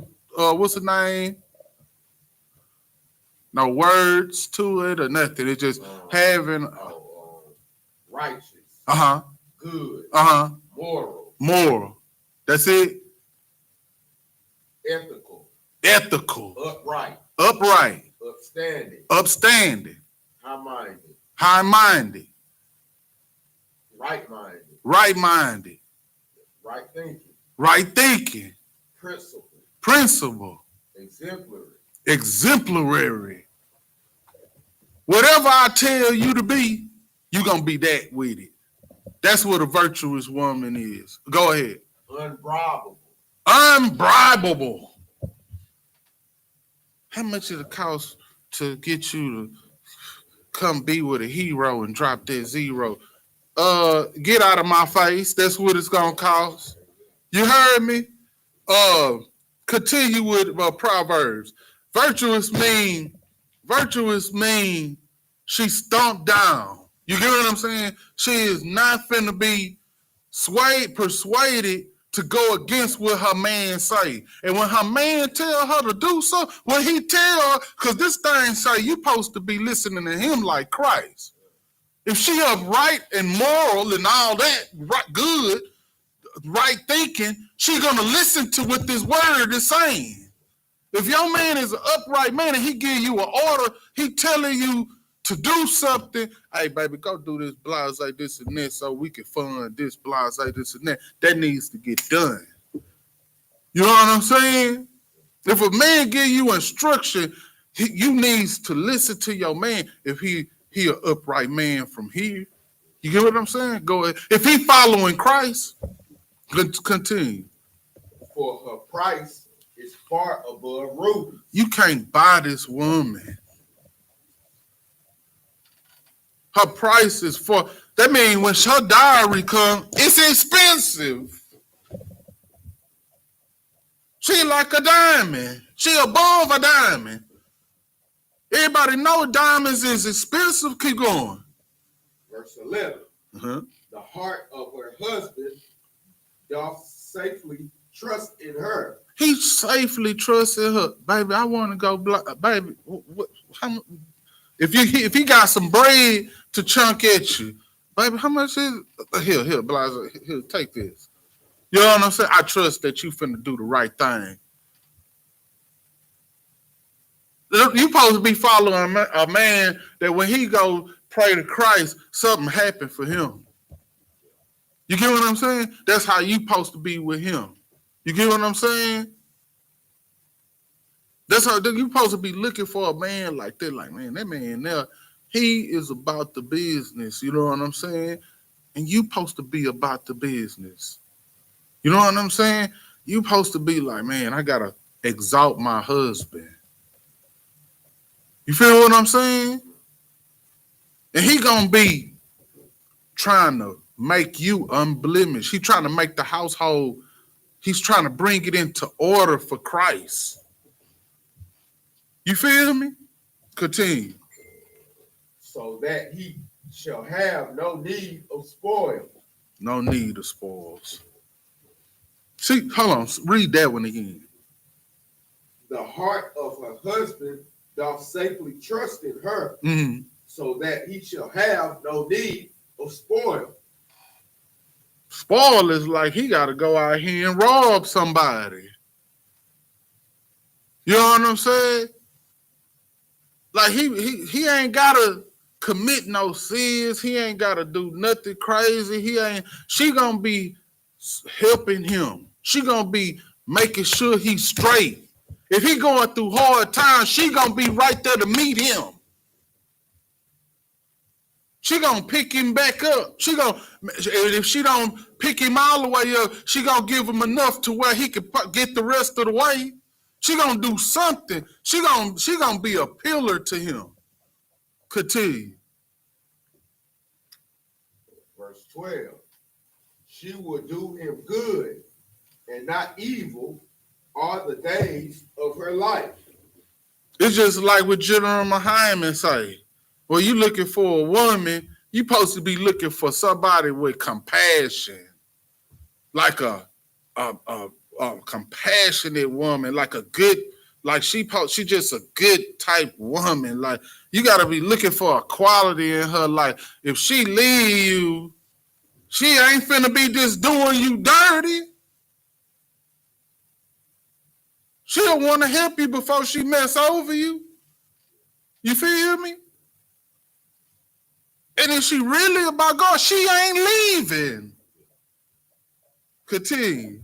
what's the name? No words to it or nothing. It's just having righteous. Good. Moral. That's it. Ethical. Upright. Upstanding. High-minded. Right-minded. Right thinking. Principle. Exemplary. Whatever I tell you to be, you're going to be that with it. That's what a virtuous woman is. Go ahead. Unbribable. How much did it cost to get you to come be with a hero and drop that zero? Get out of my face. That's what it's going to cost. You heard me? Continue with Proverbs. Virtuous mean she stomped down. You get what I'm saying? She is not finna be persuaded to go against what her man say. And when her man tell her to do so, when he tell her, because this thing say you supposed to be listening to him like Christ. If she upright and moral and all that, right, good, right thinking, she gonna listen to what this word is saying. If your man is an upright man and he give you an order, he telling you to do something, hey, baby, go do this, blase, this and that, so we can fund this, blase, this and that. That needs to get done. You know what I'm saying? If a man give you instruction, you needs to listen to your man. If he an upright man from here, you get what I'm saying? Go ahead. If he following Christ, continue. For her price is far above rubies. You can't buy this woman. Her price is for. That means when her dowry comes, it's expensive. She like a diamond. She above a diamond. Everybody know diamonds is expensive. Keep going. Verse 11. Uh-huh. The heart of her husband doth safely trust in her. He safely trusted her. Baby, I want to go baby. If he got some bread to chunk at you, baby, how much is it? Here, Blazer, here, take this. You know what I'm saying? I trust that you finna do the right thing. You supposed to be following a man that when he go pray to Christ, something happened for him. You get what I'm saying? That's how you supposed to be with him. You get what I'm saying? That's how you supposed to be looking for a man like that. Like, man, that man there, he is about the business. You know what I'm saying? And you supposed to be about the business. You know what I'm saying? You supposed to be like, man, I gotta exalt my husband. You feel what I'm saying? And he gonna be trying to make you unblemished. He trying to make the household, he's trying to bring it into order for Christ. You feel me? Continue. So that he shall have no need of spoil. No need of spoils. See, hold on, read that one again. The heart of her husband doth safely trust in her, so that he shall have no need of spoil. Spoil is like he got to go out here and rob somebody. You know what I'm saying? Like he ain't got to commit no sins. He ain't got to do nothing crazy. She gonna be helping him. She gonna be making sure he's straight. If he going through hard times, she gonna be right there to meet him. She gonna pick him back up. If she don't pick him all the way up, she gonna give him enough to where he can get the rest of the way. She gonna do something. She gonna be a pillar to him. Continue. Verse 12. She will do him good and not evil all the days of her life. It's just like what General Muhammad say. Well, you looking for a woman, you supposed to be looking for somebody with compassion. Like a compassionate woman, like a good, like she just a good type woman. Like you gotta be looking for a quality in her life. If she leave you, she ain't finna be just doing you dirty. She'll want to help you before she mess over you. You feel me? And if she really about God, she ain't leaving. Continue.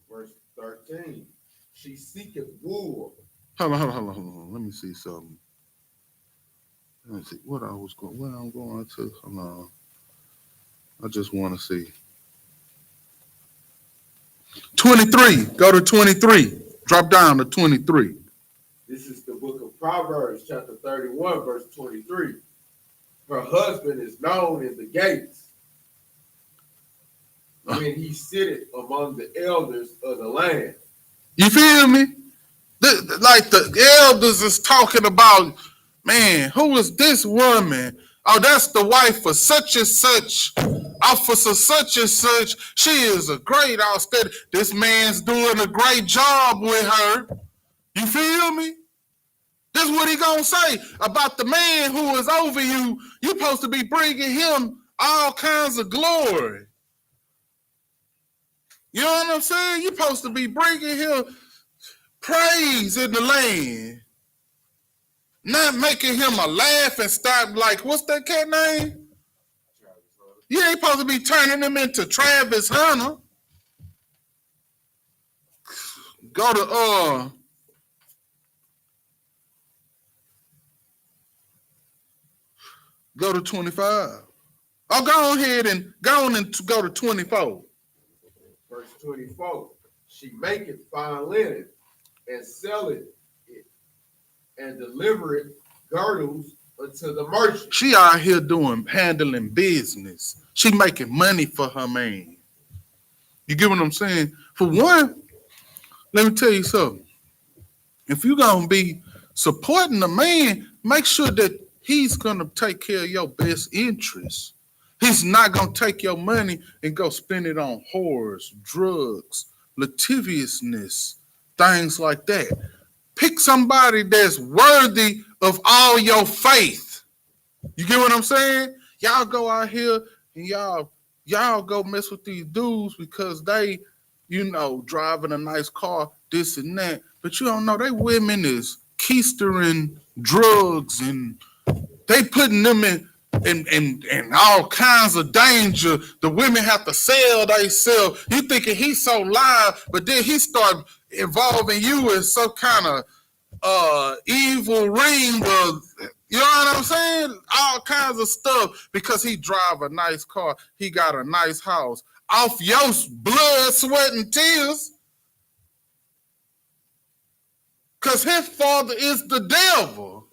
Verse 13. She seeketh wool. Hold on. Let me see something. Let me see where I'm going to. Hold on. I just want to see. 23. Go to 23. Drop down to 23. This is the book of Proverbs, chapter 31, verse 23. Her husband is known in the gates when he sitteth among the elders of the land. You feel me? Like the elders is talking about, man, who is this woman? Oh, that's the wife of such and such, officer such and such. She is a great outstanding. This man's doing a great job with her. You feel me? This is what he gonna say about the man who is over you. You're supposed to be bringing him all kinds of glory. You know what I'm saying? You're supposed to be bringing him praise in the land. Not making him a laugh and stop like, what's that cat name? You ain't supposed to be turning him into Travis Hunter. Go to go to 25. Oh, go ahead and go to 24. Verse 24. She maketh fine linen and selleth it and deliver it girdles unto the merchant. She out here handling business. She making money for her man. You get what I'm saying? For one, let me tell you something. If you're gonna be supporting a man, make sure that he's gonna take care of your best interests. He's not gonna take your money and go spend it on whores, drugs, lasciviousness, things like that. Pick somebody that's worthy of all your faith. You get what I'm saying? Y'all go out here and y'all go mess with these dudes because they, driving a nice car, this and that. But you don't know they women is keistering drugs and they putting them in all kinds of danger. The women have to sell themselves. You thinking he's so live, but then he start involving you in some kind of evil ring of, you know what I'm saying? All kinds of stuff because he drive a nice car. He got a nice house. Off your blood, sweat, and tears. Because his father is the devil.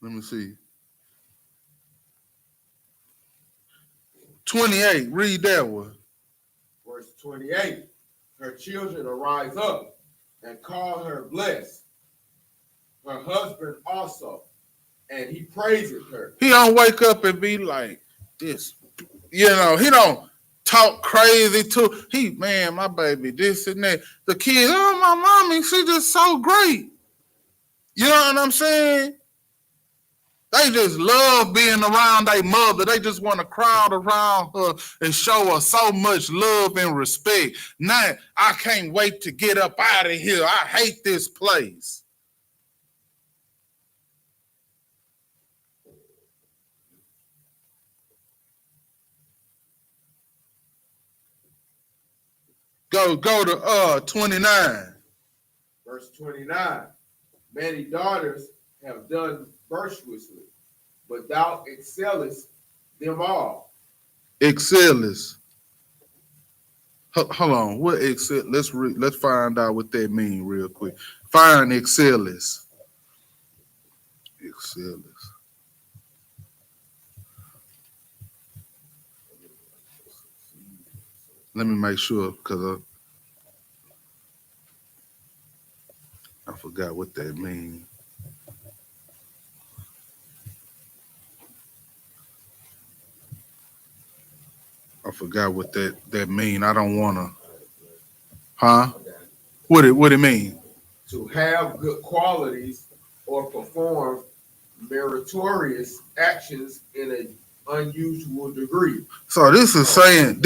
Let me see. 28, read that one. Verse 28. Her children arise up and call her blessed. Her husband also, and he praises her. He don't wake up and be like this. He don't talk crazy to man, my baby, this and that. The kids, oh, my mommy, she just so great. You know what I'm saying? They just love being around their mother. They just want to crowd around her and show her so much love and respect. Now, I can't wait to get up out of here. I hate this place. Go to 29. Verse 29. Many daughters have done virtuously, but thou excellest them all. Excellest. Hold on. What excel? Let's find out what that means real quick. Find excellest. Excellest. Let me make sure because I forgot what that means. I forgot what that mean. I don't want to. Huh? What it mean? To have good qualities or perform meritorious actions in an unusual degree. So this is saying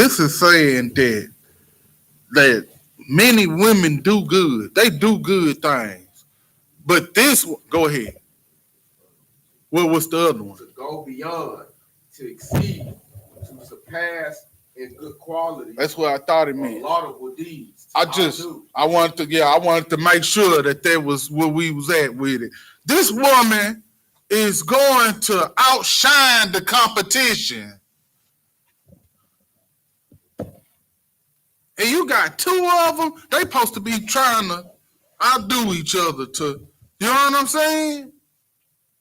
that many women do good. They do good things. But this, go ahead. What's the other one? To go beyond, to exceed, to surpass in good quality. That's what I thought it meant. Laudable deeds. I wanted to make sure that was where we was at with it. This woman is going to outshine the competition. And you got two of them, they supposed to be trying to outdo each other to, you know what I'm saying?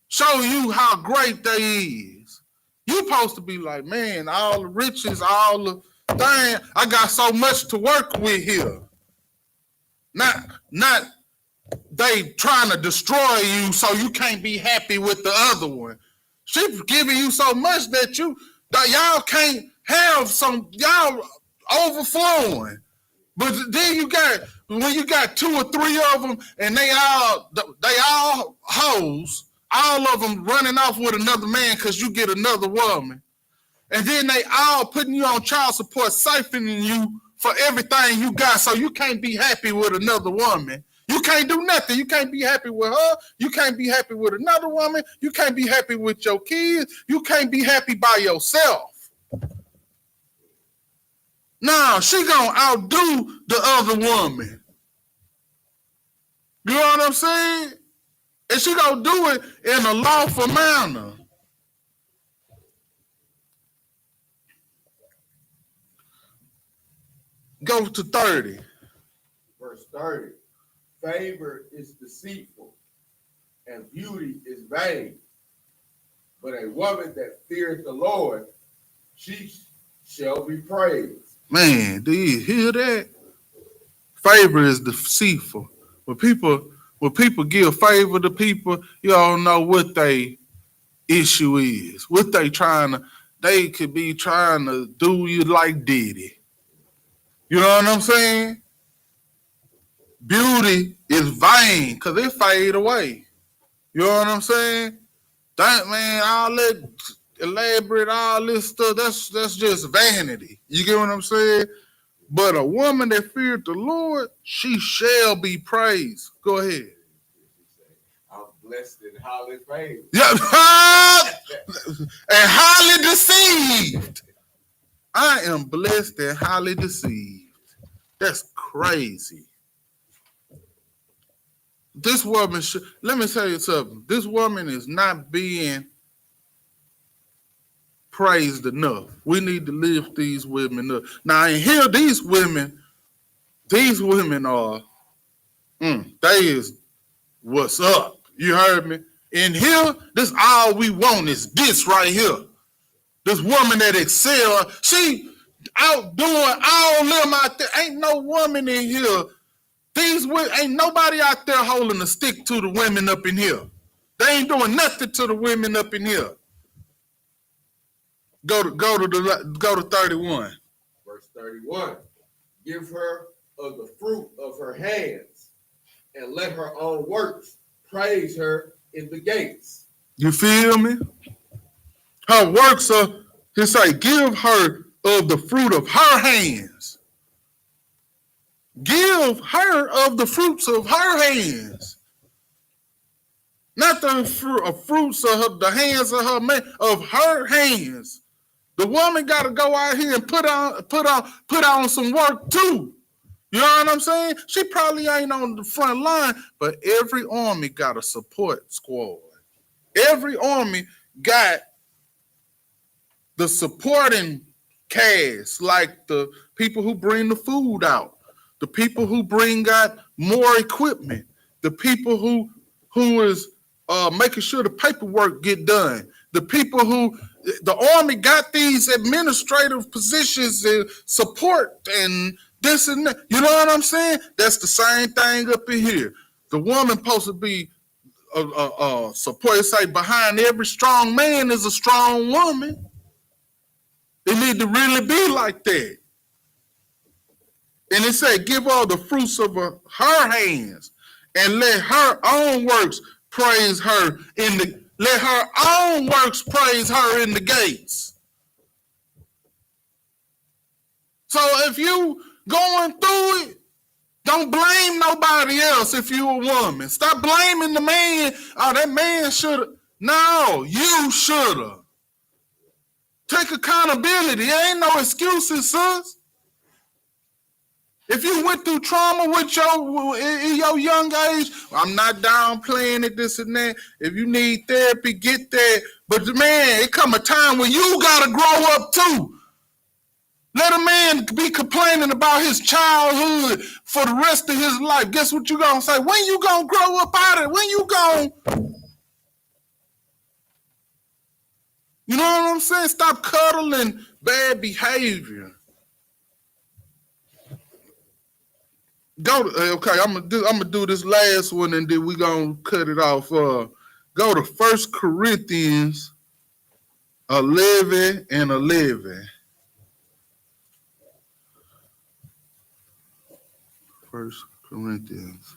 Show you how great they is. You supposed to be like, man, all the riches, all the thing, I got so much to work with here. Not they trying to destroy you so you can't be happy with the other one. She's giving you so much that y'all can't have y'all overflowing. But then when you got two or three of them and they all hoes, all of them running off with another man because you get another woman. And then they all putting you on child support, siphoning you for everything you got so you can't be happy with another woman. You can't do nothing. You can't be happy with her. You can't be happy with another woman. You can't be happy with your kids. You can't be happy by yourself. No, she gonna outdo the other woman. You know what I'm saying? And she gonna do it in a lawful manner. Go to 30. Verse 30. Favor is deceitful, and beauty is vain. But a woman that feareth the Lord, she shall be praised. Man, do you hear that? Favor is deceitful. When people give favor to people, you don't know what they issue is. What they could be trying to do you like Diddy. You know what I'm saying? Beauty is vain because it fade away. You know what I'm saying? That man, all that elaborate, all this stuff, that's just vanity. You get what I'm saying? But a woman that feared the Lord, she shall be praised. Go ahead. I'm blessed and highly favored. Yeah, and highly deceived. I am blessed and highly deceived. That's crazy. This woman let me tell you something. This woman is not being praised enough. We need to lift these women up. Now, in here, these women are, they is what's up. You heard me? In here, this all we want is this right here. This woman that excel, she outdoing all them out there. Ain't no woman in here. Ain't nobody out there holding a stick to the women up in here. They ain't doing nothing to the women up in here. Go to 31. Verse 31. Give her of the fruit of her hands, and let her own works praise her in the gates. You feel me? Her works are, he say, give her of the fruit of her hands. Give her of the fruits of her hands. Not the fruits of the hands of her man, of her hands. The woman got to go out here and put on some work too. You know what I'm saying? She probably ain't on the front line, but every army got a support squad. Every army got the supporting cast, like the people who bring the food out, the people who bring out more equipment, the people who is making sure the paperwork get done, the people who the army got these administrative positions and support and this and that. You know what I'm saying? That's the same thing up in here. The woman supposed to be support. Say behind every strong man is a strong woman. It need to really be like that. And it said, give all the fruits of her hands, and let her own works praise her let her own works praise her in the gates. So if you going through it, don't blame nobody else if you a woman. Stop blaming the man. Oh, that man should have. No, you should have. Take accountability. There ain't no excuses, sis. If you went through trauma with in your young age, I'm not downplaying it, this and that. If you need therapy, get that. But man, it come a time when you gotta grow up too. Let a man be complaining about his childhood for the rest of his life. Guess what you gonna say? When you gonna grow up out of it? When you gonna... You know what I'm saying? Stop cuddling bad behavior. Okay, I'm gonna do this last one and then we gonna cut it off. Go to 1 Corinthians 11 and 11. 1 Corinthians.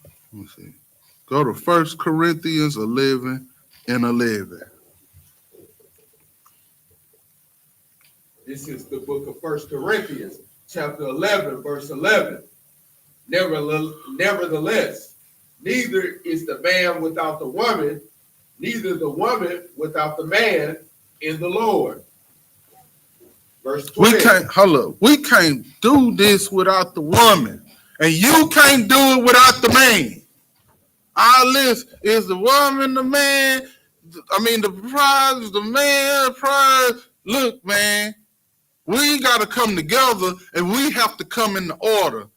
Let me see. Go to 1 Corinthians 11 and 11. This is the book of 1 Corinthians, chapter 11, verse 11. Nevertheless, neither is the man without the woman, neither the woman without the man in the Lord. Verse 12. We can't do this without the woman. And you can't do it without the man. All this is the woman, the man. I mean, the prize is the man, the prize. Look, man, we got to come together and we have to come in order.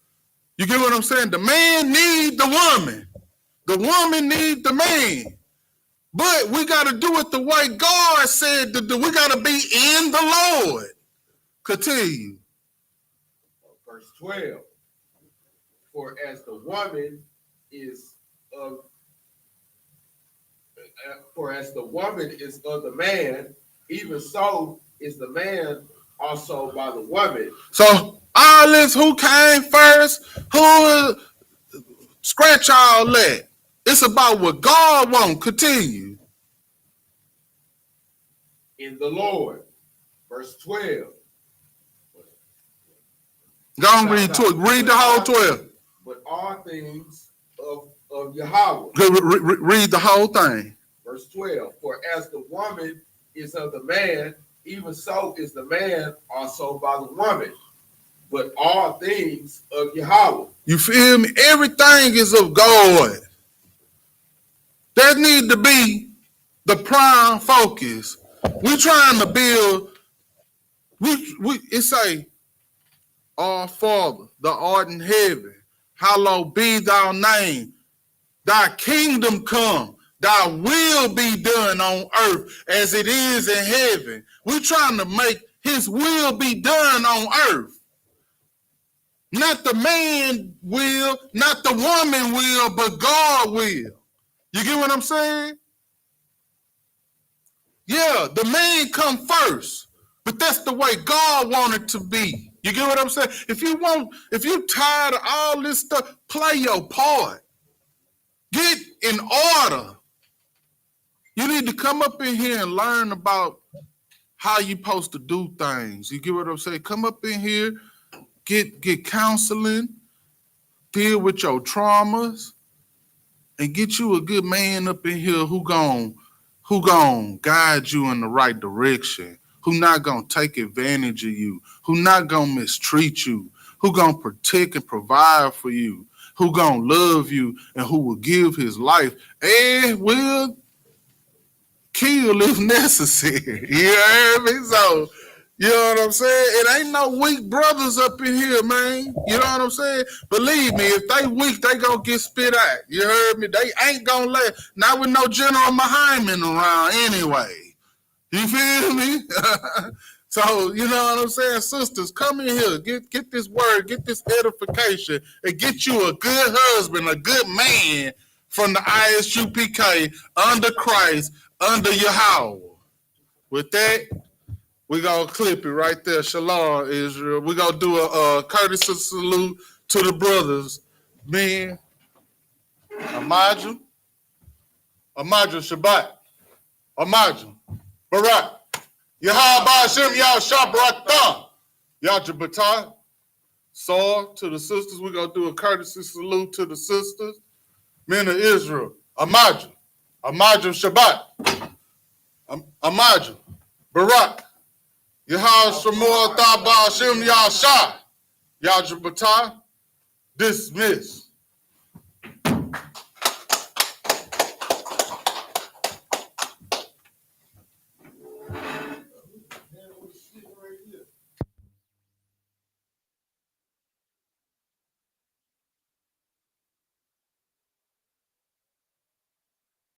You get what I'm saying? The man needs the woman. The woman needs the man. But we got to do it the way God said to do. We got to be in the Lord. Continue. Verse 12. For as the woman is of the man, even so is the man also by the woman. So all this, who came first, who scratch all that. It's about what God wants. Continue. In the Lord. Verse 12. Go on, read the whole 12. But all things of Yahweh. Read the whole thing. Verse 12. For as the woman is of the man, even so is the man also by the woman. But all things of Yahweh. You feel me? Everything is of God. That need to be the prime focus. We're trying to build. It say, Our Father, the art in heaven, hallowed be thy name. Thy kingdom come. Thy will be done on earth as it is in heaven. We're trying to make his will be done on earth. Not the man will, not the woman will, but God will. You get what I'm saying? Yeah, the man come first, but that's the way God wanted to be. You get what I'm saying? If you tired of all this stuff, play your part. Get in order. You need to come up in here and learn about how you supposed to do things. You get what I'm saying? Come up in here, get counseling, deal with your traumas, and get you a good man up in here who gon' guide you in the right direction, who not gonna take advantage of you, who not gonna mistreat you, who gonna protect and provide for you, who gonna love you, and who will give his life and will kill if necessary. You heard me? So, you know what I'm saying? It ain't no weak brothers up in here, man. You know what I'm saying? Believe me, if they weak, they gonna get spit out. You heard me? They ain't gonna let, not with no General Hyman around anyway. You feel me? So, you know what I'm saying? Sisters, come in here. Get this word, get this edification, and get you a good husband, a good man from the I.S.U.P.K, under Christ, under Yahweh. With that, we're going to clip it right there. Shalom, Israel. We're going to do a courtesy salute to the brothers. Men, Amajah, Shabbat, Amajah, Barak, Yahweh Shem Yah Shabrakta, Yajabatah. Saul, to the sisters. We're going to do a courtesy salute to the sisters. Men of Israel, Amajah, Shabbat, Amajah, Barak, Yahweh Shemor Thabah Shem Yah Shah, Yajabatah, dismiss.